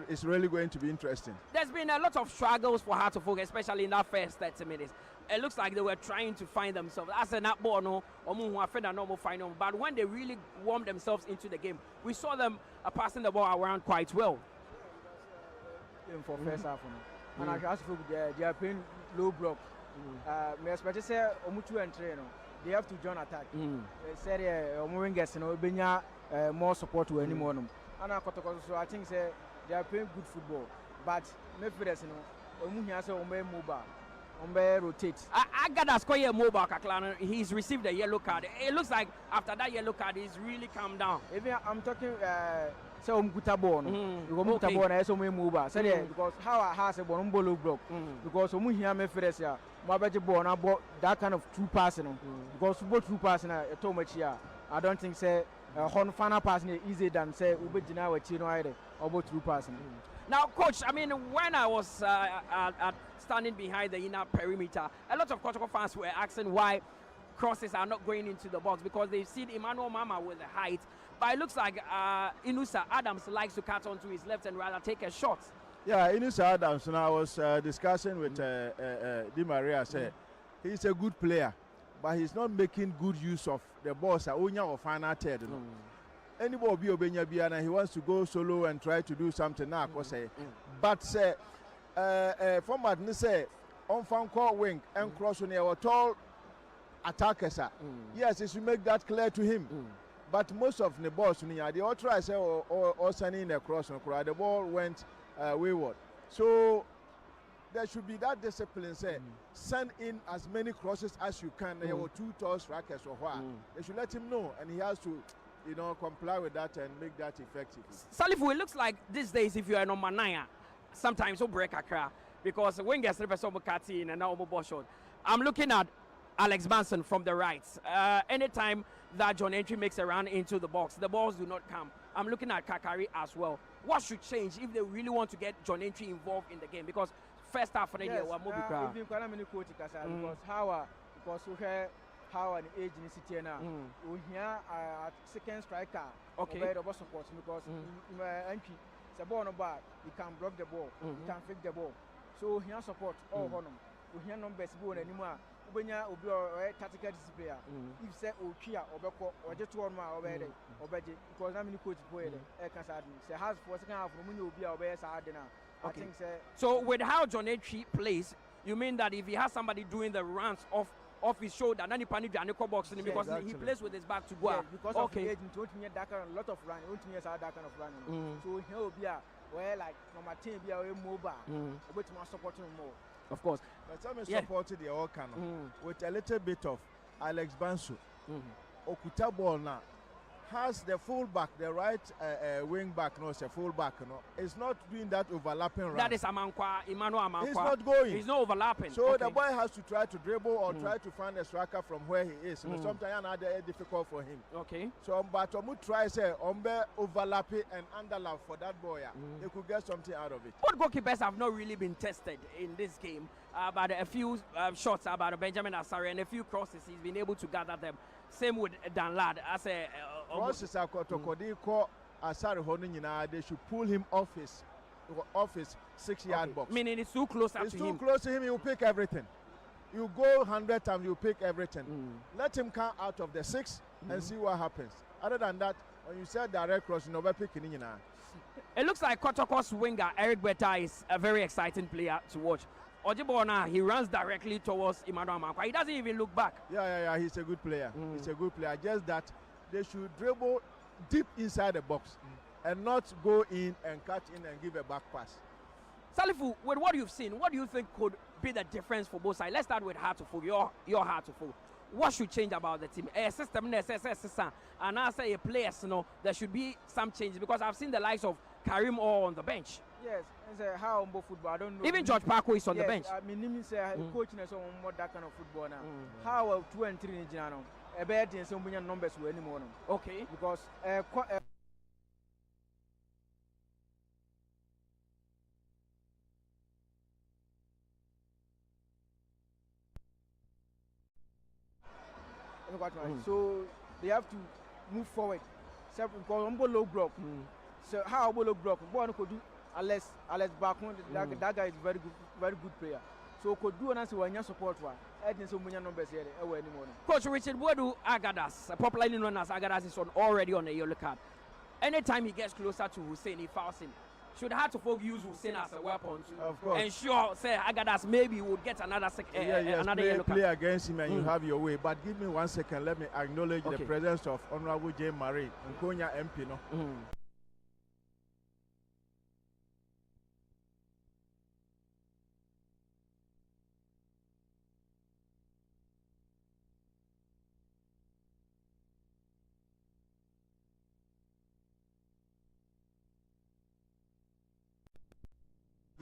is really going to be interesting. There's been a lot of struggles for Hartlepool, especially in that first 30 minutes. It looks like they were trying to find themselves. As a ball, but when they really warmed themselves into the game, we saw them passing the ball around quite well. For first half, and I asked for they are playing low block. Me expect to say Omutu and train. They have to join attack. Say Omwingers, benya more support to anyone. And I think say they are playing good football, but maybe there's Omuhia say mobile. Rotate. I got that score here mobile Kaklana. He's received a yellow card. It looks like after that yellow card, he's really calmed down. Even I'm talking so Mkutabon. Mkutabon is so move. Because how I has a bolo block. Because Omuhia me fresia. Mabaji born about that kind of true passing. Because both true passing a too much here. I don't think say final passing is easier than say Ubejina or Chino either or both true passing. Now, Coach, I mean, when I was standing behind the inner perimeter, a lot of Kotoko fans were asking why crosses are not going into the box, because they've seen Emmanuel Mama with the height. But it looks like Inusa Adams likes to cut onto his left and rather take a shot. Yeah, Inusa Adams, and I was discussing with Di Maria, said he's a good player, but he's not making good use of the ball. Onya or final third. Anybody be Obenya Biana, he wants to go solo and try to do something now, but say format ni say on fan call wing and cross on your tall attackers. Yes, he should make that clear to him. But most of the balls they all try say or sending a cross on the ball went wayward. So there should be that discipline. Say send in as many crosses as you can. There were 2 tall strikers or what. They should let him know, and he has to, comply with that and make that effective. Salifu, it looks like these days, if you are number 9, sometimes you'll break a crack, because wingers represent Kati and now ball shot. I'm looking at Alex Manson from the right. Anytime that John Entry makes a run into the box, the balls do not come. I'm looking at Kakari as well. What should change if they really want to get John Entry involved in the game? Because first half of the year, how an agency now. We hear a second striker. Okay. Support because entry. It's a ball no bad. He can block the ball. He can fake the ball. So he has support all of them. We hear numbers ball anymore. Ubenya obi or tactical discipline. If say Okia or just one more already because I'm in coach boy. Say has for second half from Obi or Sadena. I think say. So with how John Entry plays, you mean that if he has somebody doing the runs off off his shoulder. Nani panic and box because he plays with his back to goal. Yeah, because of the age, that kind of lot of running. That kind of running. So he'll be where like number 10 be a mobile. But to support him more. Of course. But some supported the all with a little bit of Alex Bansu. Okuta ball now. Has the full back, the right wing back, no, it's a full back, no. It's not doing that overlapping run. That is Amankwa, Emmanuel Amankwa. He's not going. He's not overlapping. So the boy has to try to dribble or try to find a striker from where he is. Sometimes it's difficult for him. Okay. So but Omu tries overlapping and underlap for that boy. They could get something out of it. Both goalkeepers have not really been tested in this game. About a few shots about Benjamin Asare and a few crosses, he's been able to gather them. Same with Dan Ladd. As a crosses are KOTOKO Asare Honina, they should pull him off his 6-yard box. Meaning it's too close to him. It's too close to him, he'll pick everything. You go 100 times, you pick everything. Let him come out of the 6 and see what happens. Other than that, when you say direct cross, you never pick it. It looks like KOTOKO's winger, Eric Beta, is a very exciting player to watch. Ojibona, he runs directly towards Emmanuel Amankwa. He doesn't even look back. Yeah, he's a good player. He's a good player. Just that they should dribble deep inside the box and not go in and cut in and give a back pass. Salifu, with what you've seen, what do you think could be the difference for both sides? Let's start with Hartlepool, your Hartlepool. What should change about the team? A system, and I say a players, there should be some changes because I've seen the likes of Karim all on the bench. Yes, it's how football. I don't know. Even George Parko is on the bench. I mean, coaching is on more that kind of football now. How 2 and 3 in Jano? A bad thing, some numbers were anymore. Okay. Because so they have to move forward. So because on low block. So how low block? One could do Alex Bakun. That guy is very good player. So could do an when you support one. I didn't so many numbers here anymore. Coach Richard Wodu Agadas, popularly known as Agadas, is already on a yellow card. Anytime he gets closer to Hussein, he fouls him. Should Hartlepool use Hussein as a weapon to ensure, say, Agadas maybe would get another another yellow card? Play against him and you have your way. But give me 1 second. Let me acknowledge the presence of Honorable J. Marie, Nkonya MP.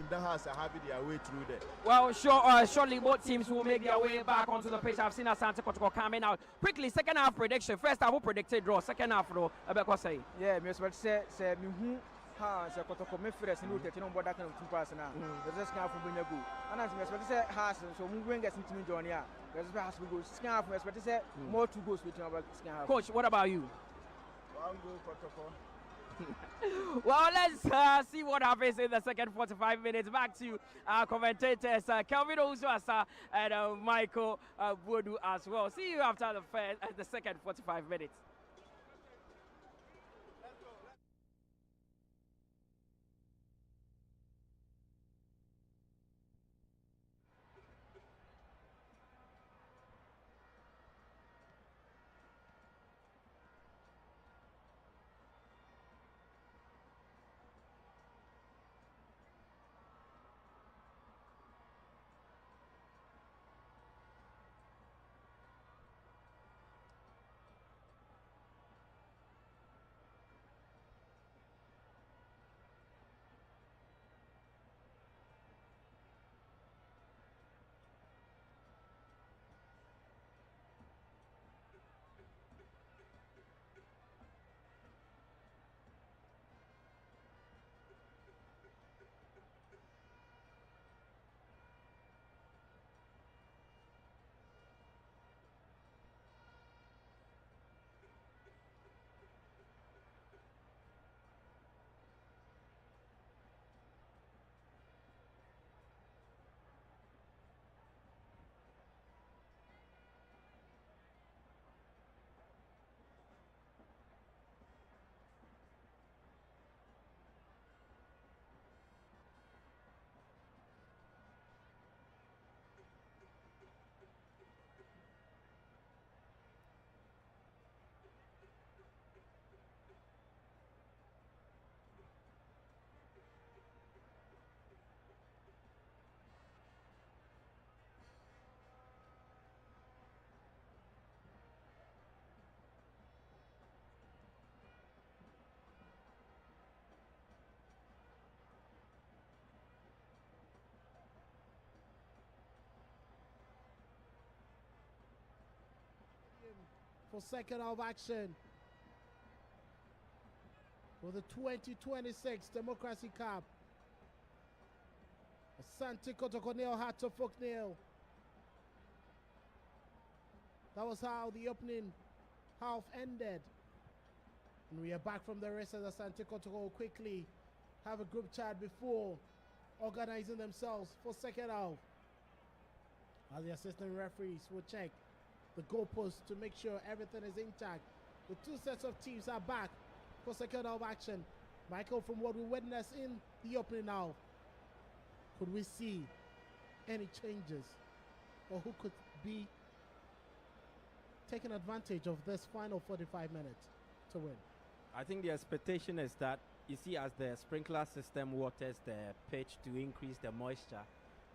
That has a habit their way through there. Well, surely both teams will make their way back onto the pitch. I've seen Asante KOTOKO coming out quickly. Second half prediction. First half, who predicted draw? Second half, though. I say. Yeah, me say me say KOTOKO me first. No, that no that kind of 2 pass now. The second half will be good. And as me say has so we win get into join here. The has we go. Second half, me say more 2 goals between our second half. Coach, what about you? 1 goal KOTOKO. Well, let's see what happens in the second 45 minutes. Back to our commentators, Kelvin Ozuasa and Michael Bodu as well. See you after the second 45 minutes. for second half action for the 2026 Democracy Cup. Asante Kotoko nil, KOTOKO nil. That was how the opening half ended. And we are back from the rest of the Asante Kotoko quickly have a group chat before organizing themselves for second half. As the assistant referees will check the goalposts to make sure everything is intact. The two sets of teams are back for second half action. Michael, from what we witnessed in the opening half, could we see any changes, or who could be taking advantage of this final 45 minutes to win? I think the expectation is that, you see, as the sprinkler system waters the pitch to increase the moisture,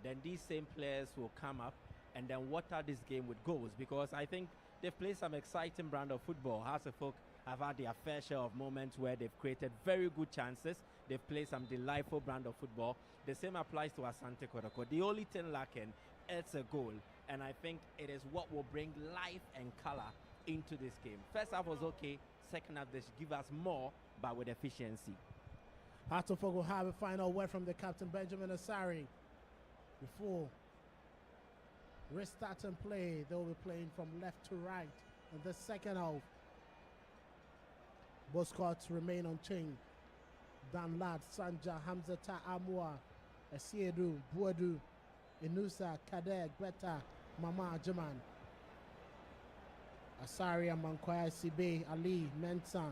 then these same players will come up and then water this game with goals, because I think they've played some exciting brand of football. Hasselhoff have had their fair share of moments where they've created very good chances. They've played some delightful brand of football. The same applies to Asante Kotoko. The only thing lacking is a goal, and I think it is what will bring life and color into this game. First half was okay. Second half, they should give us more, but with efficiency. KOTOKO will have a final word from the captain, Benjamin Asari. Before restarting play, they will be playing from left to right in the second half. Both squads remain unchanged. Dan Lad, Sanja, Hamzata, Amua, Esiedu, Buadu, Inusa, Kadeg, Beta, Mama, Jaman, Asaria, Mankwaya, Sibe, Ali, Mensa,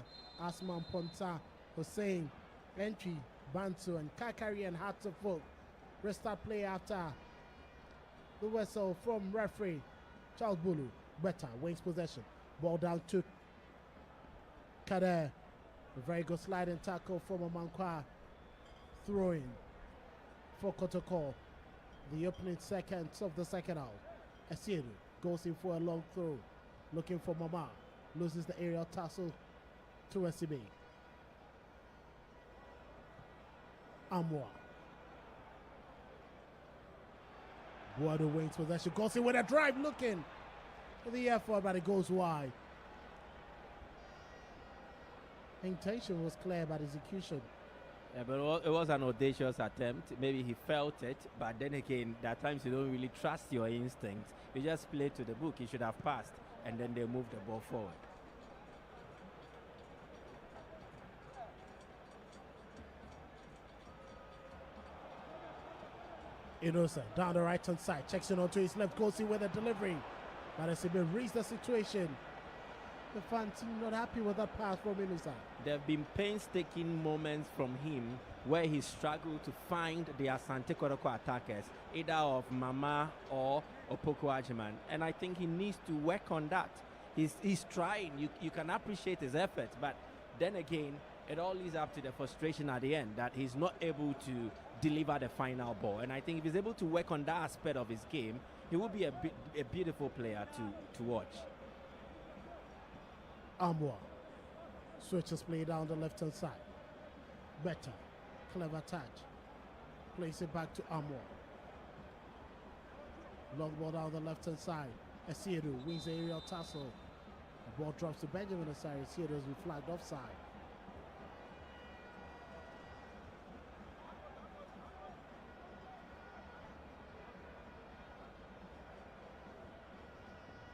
Asman, Ponta, Hussein, Entry, Bantu, and Kakari and KOTOKO. Restart play after the whistle from referee Charles Bulu. Beta wins possession. Ball down to Kader. A very good sliding tackle from Amankwa. Throwing for KOTOKO. The opening seconds of the second half. Esiedu goes in for a long throw. Looking for Mama. Loses the aerial tussle to SCB. Amwa. Buadu wins possession. Goes in with a drive. Looking for the effort, but it goes wide. Intention was clear, but execution. Yeah, but it was an audacious attempt. Maybe he felt it, but then again, there are times you don't really trust your instinct. You just play to the book. He should have passed, and then they moved the ball forward. Innocent down the right hand side, checks in onto his left, goes in with a delivery. But as he reads the situation, the fans seem not happy with that pass from Innocent. There have been painstaking moments from him where he struggled to find the Asante Kotoko attackers, either of Mama or Opoku Ajiman. And I think he needs to work on that. He's trying. You can appreciate his efforts, but then again, it all leads up to the frustration at the end that he's not able to deliver the final ball. And I think if he's able to work on that aspect of his game, he will be a beautiful player to watch. Amwa switches play down the left hand side. Better, clever touch. Plays it back to Amwa. Long ball down the left hand side. Esiedu wins the aerial tussle. The ball drops to Benjamin Asari. Esiedu has been flagged offside.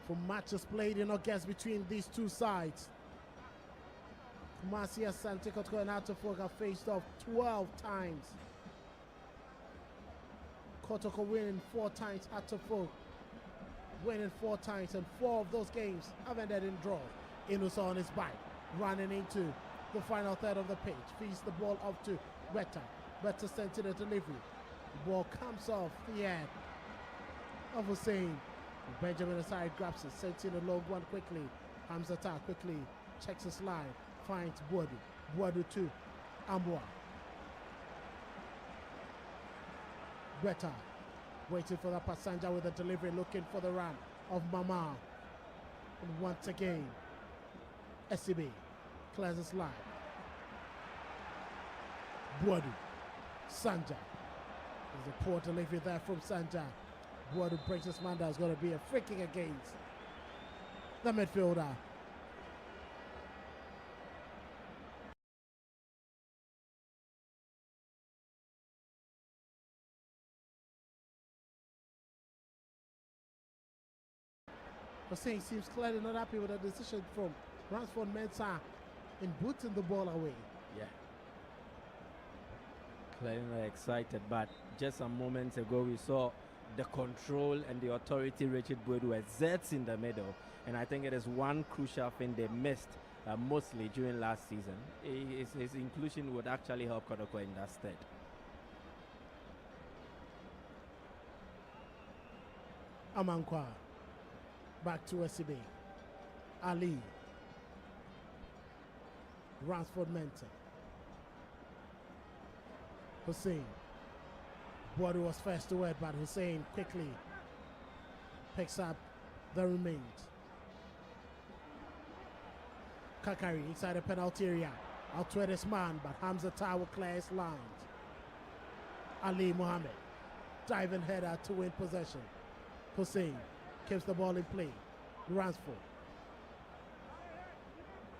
For matches played in August between these two sides, Kumasi, Asante Kotoko and KOTOKO have faced off 12 times. KOTOKO winning 4 times, KOTOKO winning 4 times, and 4 of those games have ended in draws. Inusa on his bike, running into the final third of the pitch, feeds the ball up to Beta. Beta sent to the delivery. The ball comes off the head of Hussein. Benjamin Asari grabs it, sends in a long one quickly. Hamzata quickly checks his line, finds Buadu. Buadu to Amwa. Beta waiting for the passenger with the delivery, looking for the run of Mama. And once again, SCB clears his line. Buadu. Sanja. There's a poor delivery there from Sanja. Buadu breaks his man down. It's going to be a free kick against the midfielder Hussein seems clearly not happy with the decision from Ransford Mensah in booting the ball away. Yeah. Clearly not excited, but just some moments ago we saw the control and the authority Richard Boyd exerts in the middle, and I think it is one crucial thing they missed mostly during last season. His inclusion would actually help KOTOKO in that stead. Amankwa back to SCB. Ali. Ransford Mensah. Hussein. Boadu was first to it, but Hussein quickly picks up the remains. Kakari inside the penalty area. Out to this man, but Hamza Tower clears lines. Ali Mohammed. Diving header to win possession. Hussein keeps the ball in play. Ransford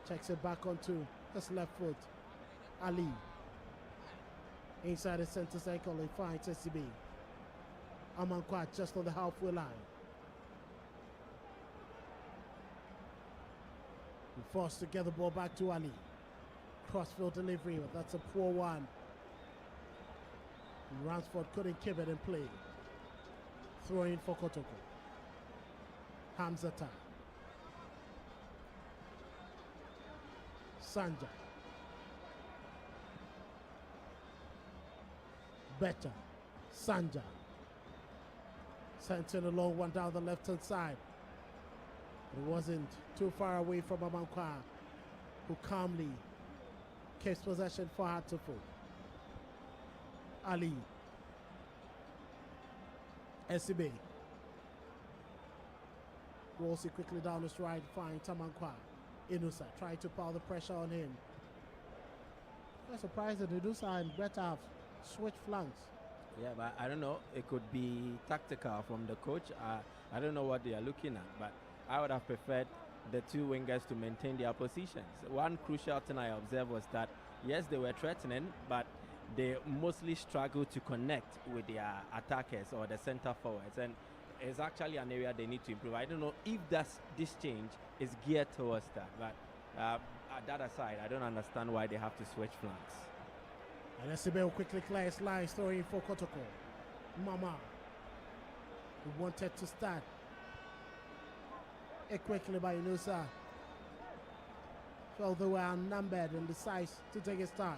checks it back onto his left foot. Ali inside the center circle, he finds SCB. Amankwa just on the halfway line. He forced to get the ball back to Ali. Crossfield delivery, but that's a poor one. Ransford couldn't keep it in play. Throw in for KOTOKO. Hamzata. Sanja. Better. Sanja. Sent in a long one down the left-hand side. It wasn't too far away from Amankwa, who calmly keeps possession for Hartlepool. Ali. SCB. Rolls it quickly down his right, finds Amankwa. Inusa trying to pile the pressure on him. I'm surprised that Inusa and Bretta have switched flanks. Yeah, but I don't know. It could be tactical from the coach. I don't know what they are looking at, but I would have preferred the two wingers to maintain their positions. One crucial thing I observed was that, yes, they were threatening, but they mostly struggled to connect with their attackers or the center forwards. And it's actually an area they need to improve. I don't know if this change is geared towards that, but that aside, I don't understand why they have to switch flanks. And SCB will quickly clear his lines, throwing for KOTOKO. Mama, who wanted to start it quickly by Inusa. Felt they were outnumbered and decides to take his time.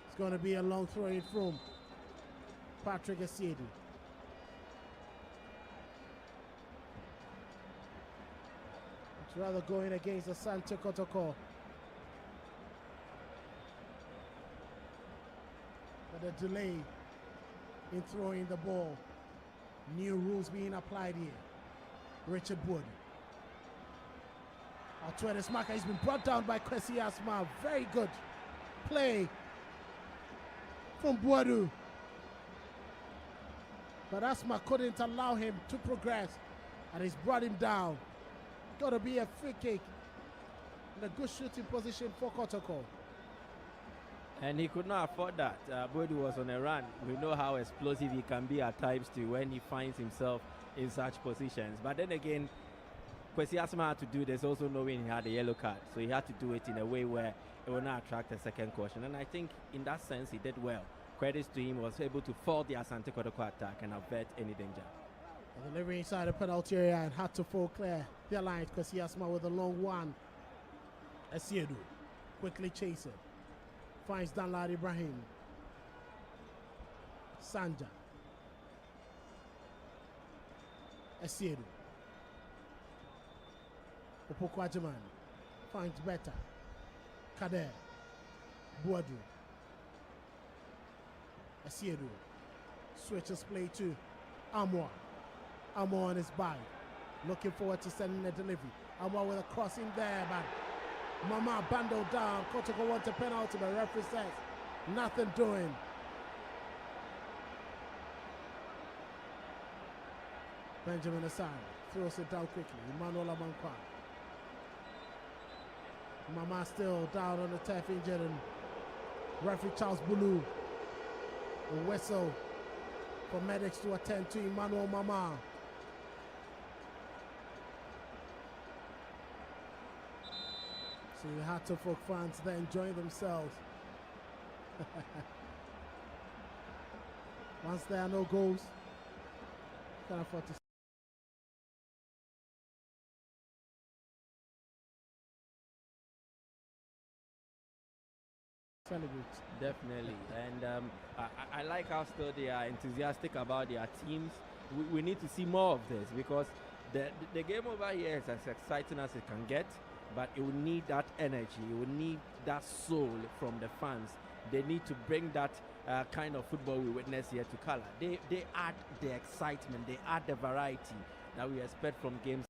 It's going to be a long throw in from Patrick Asiedi. It's rather going against the Asante KOTOKO. But the delay in throwing the ball. New rules being applied here. Richard Wood. Altwere marker has been brought down by Kwesi Asma. Very good play from Boadu. But Asma couldn't allow him to progress, and he's brought him down. Got to be a free kick in a good shooting position for KOTOKO. And he could not afford that. Boadu was on a run. We know how explosive he can be at times too when he finds himself in such positions. But then again, Kwesi Asma had to do this also knowing he had a yellow card. So he had to do it in a way where it will not attract a second caution. And I think in that sense he did well. Credits to him, was able to fault the Asante KOTOKO attack and avert any danger. And delivery inside the penalty area and had to fall clear the line. Kwesi Asma with a long one. Asiedu quickly chasing. Finds Danlad Ibrahim. Sanja. Asiedu. Opoku finds better. Kader. Boadu. Asiedu. Switches play to Amwa. Amwa on his bike. Looking forward to sending a delivery. Amwa with a cross in there, but Mama bundled down. KOTOKO wants a penalty, but referee says nothing doing. Benjamin Asare throws it down quickly. Emmanuel Amankwa. Mama still down on the turf, injured, and referee Charles Bulu will whistle for medics to attend to Emmanuel Mama. See the Hatterfolk fans there enjoying themselves. Once there are no goals, you can afford to celebrate. Definitely, and I like how still they are enthusiastic about their teams. We need to see more of this because the game over here is as exciting as it can get, but it will need that energy, it will need that soul from the fans. They need to bring that kind of football we witness here to color. They add the excitement, they add the variety that we expect from games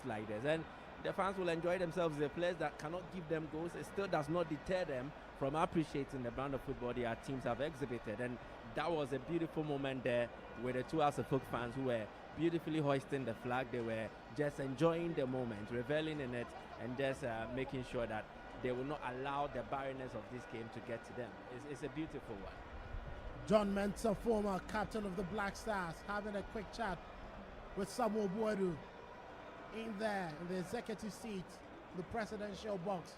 like this, and the fans will enjoy themselves. The players that cannot give them goals, it still does not deter them from appreciating the brand of football their teams have exhibited. And that was a beautiful moment there with the two Folk fans who were beautifully hoisting the flag. They were just enjoying the moment, reveling in it, and just making sure that they will not allow the barrenness of this game to get to them. It's a beautiful one. John Mensah, former captain of the Black Stars, having a quick chat with Samuel Boadu in there in the executive seat, the presidential box,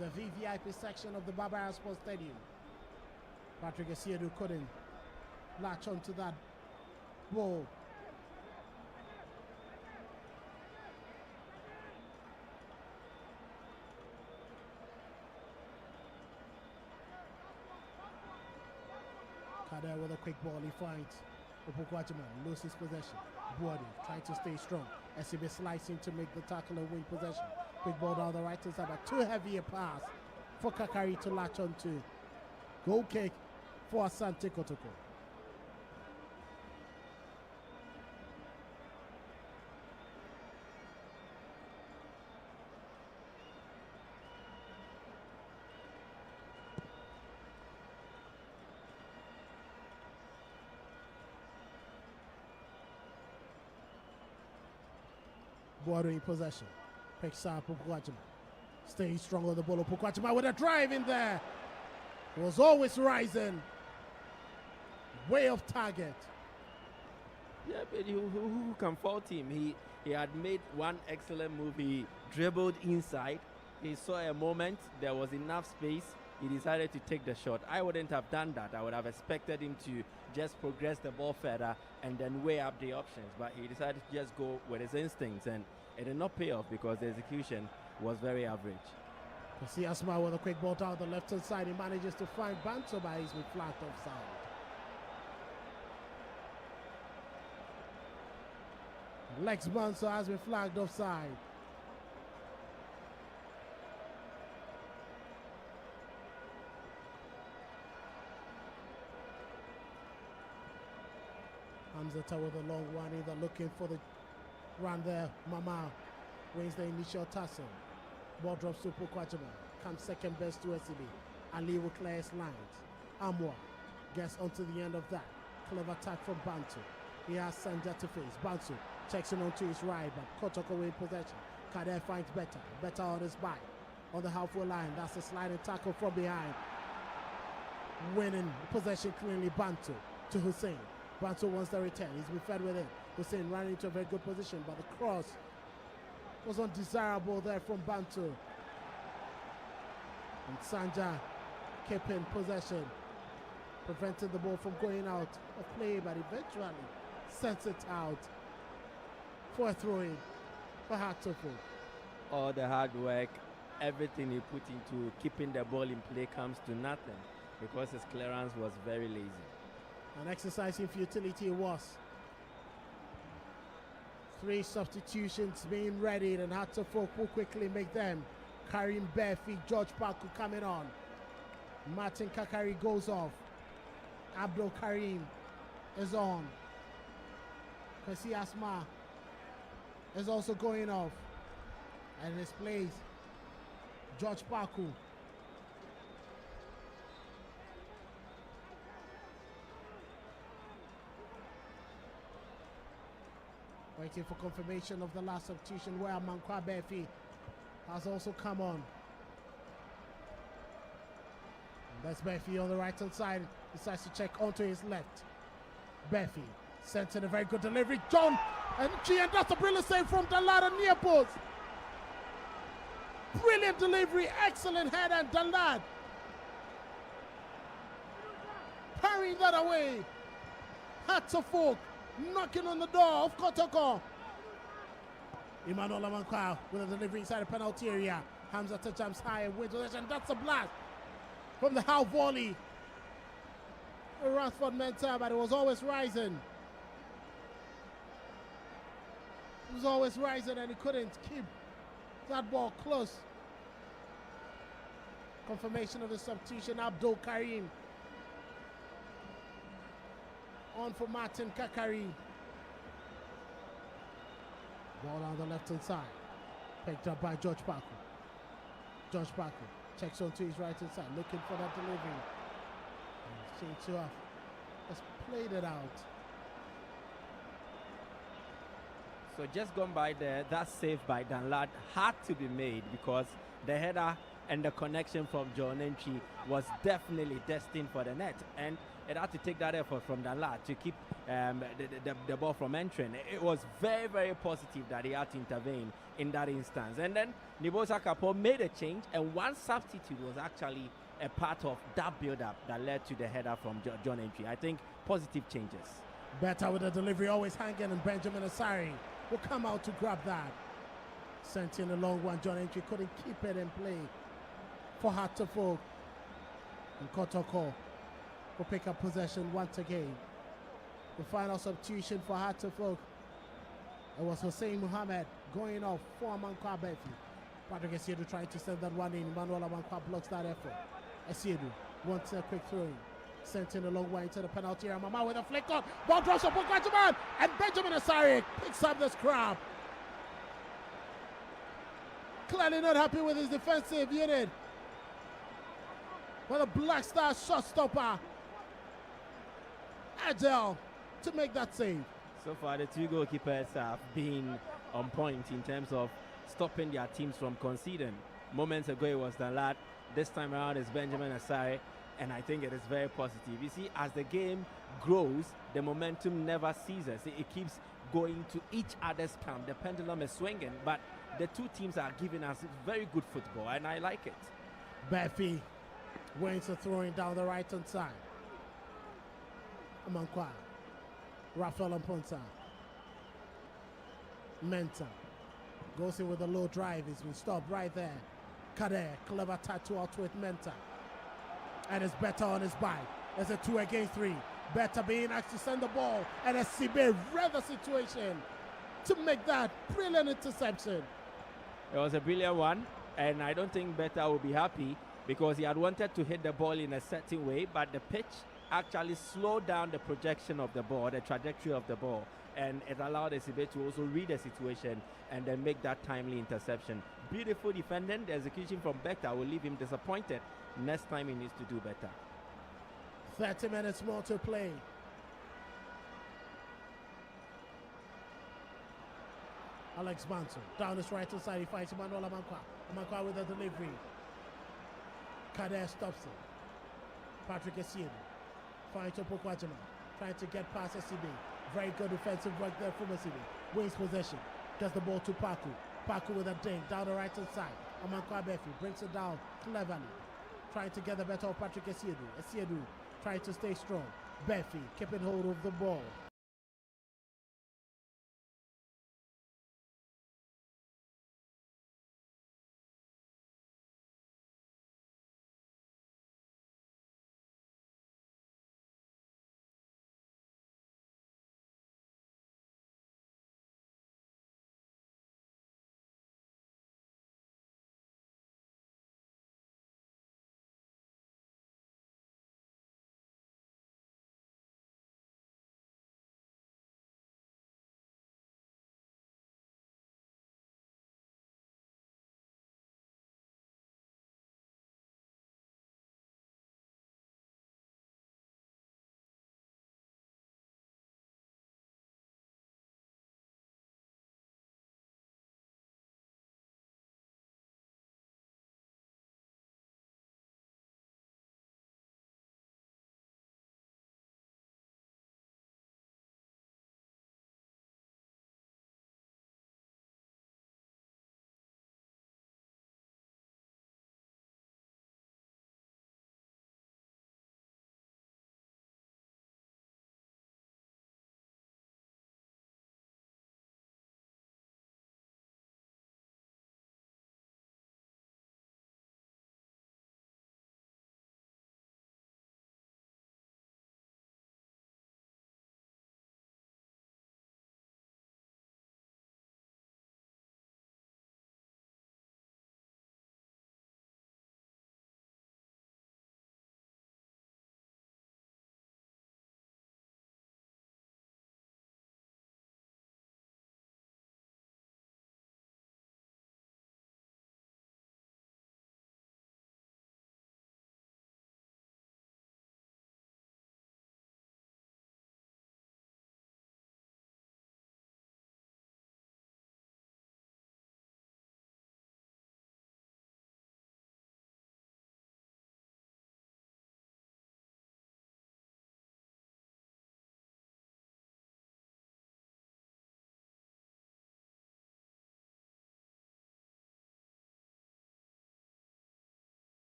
the VVIP section of the Barbara Sports Stadium. Patrick Asiedu couldn't latch onto that ball. Kader with a quick ball, he finds Opokwachima, loses possession. Boadu trying to stay strong. SCB slicing to make the tackle and win possession. Quick ball down the right hand side, but too heavy a pass for Kakari to latch onto. Goal kick for Asante Kotoko. Boadu in possession. Picks up Opokwachima. Staying strong on the ball. Opokwachima with a drive in there. Was always rising. Way off target. Yeah, but who can fault him? He had made one excellent move. He dribbled inside. He saw a moment. There was enough space. He decided to take the shot. I wouldn't have done that. I would have expected him to just progress the ball further and then weigh up the options. But he decided to just go with his instincts, and it did not pay off because the execution was very average. You see Asma with a quick ball down the left hand side. He manages to find Banto, but he's been flagged offside. Lex Banso has been flagged offside. Hamzata with a long one, either looking for the run there. Mama wins the initial tussle. Ball drops to Opokwachima. Comes second best to SCB. Ali will clear his lines. Amwa gets onto the end of that. Clever attack from Bantu. He has Sanja to face. Bantu checks in onto his right, but Kotoko in possession. Kader finds Better. Better on his back. On the halfway line. That's a sliding tackle from behind. Winning possession cleanly. Bantu to Hussein. Bantu wants the return. He's been fed with it. Hussein ran into a very good position, but the cross was undesirable there from Bantu. And Sanja keeping possession, preventing the ball from going out of play, but eventually sends it out for a throw-in for Hatofo. All the hard work, everything he put into keeping the ball in play comes to nothing because his clearance was very lazy. An exercise in futility it was. 3 substitutions being readied, and Hatofo will quickly make them. Karim bare feet, George Paku coming on. Martin Kakari goes off. Abdul Karim is on. Kasi Asma is also going off. And this plays George Paku. Waiting for confirmation of the last substitution where Mankwa Befi has also come on. That's Befi on the right hand side. Decides to check onto his left. Befi sent in a very good delivery. John and that's a brilliant save from Dalad near post. Brilliant delivery, excellent head, and Dalad parrying that away. KOTOKO knocking on the door of KOTOKO. Emmanuel Amankwa with a delivery inside the penalty area. Hamza jumps high and wins possession. That's a blast from the half volley. Ransford Mensah, but it was always rising. It was always rising and he couldn't keep that ball close. Confirmation of the substitution. Abdul Karim on for Martin Kakari. Ball on the left hand side. Picked up by George Parker. George Parker checks onto his right hand side, looking for that delivery. Seems to have just played it out. So just gone by there, that save by Danlad had to be made because the header and the connection from John Entry was definitely destined for the net, and it had to take that effort from Danlad to keep the ball from entering. It was very, very positive that he had to intervene in that instance. And then Nibosa Kapo made a change, and one substitute was actually a part of that build-up that led to the header from John Entry. I think positive changes. Better with the delivery, always hanging, and Benjamin Asari will come out to grab that. Sent in a long one. John Entry couldn't keep it in play for KOTOKO. And KOTOKO will pick up possession once again. The final substitution for KOTOKO. It was Hussein Mohammed going off for Amankwa Befi. Patrick Esiedu trying to send that one in. Emmanuel Amankwa blocks that effort. Esiedu wants a quick throw in. Sent in a long way into the penalty area. Mama with a flick on. Ball drops up Benjamin. And Benjamin Asari picks up the scrap. Clearly not happy with his defensive unit. But a Black Star shot stopper. Agile to make that save. So far, the two goalkeepers have been on point in terms of stopping their teams from conceding. Moments ago, it was Danlad. This time around, it's Benjamin Asari. And I think it is very positive. You see, as the game grows, the momentum never ceases. It keeps going to each other's camp. The pendulum is swinging, but the two teams are giving us very good football, and I like it. Befi wins a throwing down the right hand side. Amankwa. Rafael Amponsa. Mensah goes in with a low drive. He's been stopped right there. Kader, clever tattoo out with Mensah. And it's Better on his bike. There's a 2 against 3. Better being asked to send the ball, and a Sibe read the situation to make that brilliant interception. It was a brilliant one, and I don't think Better will be happy because he had wanted to hit the ball in a certain way, but the pitch actually slowed down the projection of the ball, the trajectory of the ball, and it allowed Sibe to also read the situation and then make that timely interception. Beautiful defending. The execution from Better will leave him disappointed. Next time he needs to do better. 30 minutes more to play. Alex Manson down his right hand side. He fights Emmanuel Amankwa. Amankwa with a delivery. Kader stops it. Patrick Esiedu fights Opokwajima. Trying to get past Esibe. Very good defensive work there from Esibe. Wins possession. Gets the ball to Paku. Paku with a ding down the right hand side. Amankwa Befi brings it down cleverly. Trying to get the better of Patrick Esiedu. Esiedu trying to stay strong. Befi keeping hold of the ball.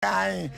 Aye,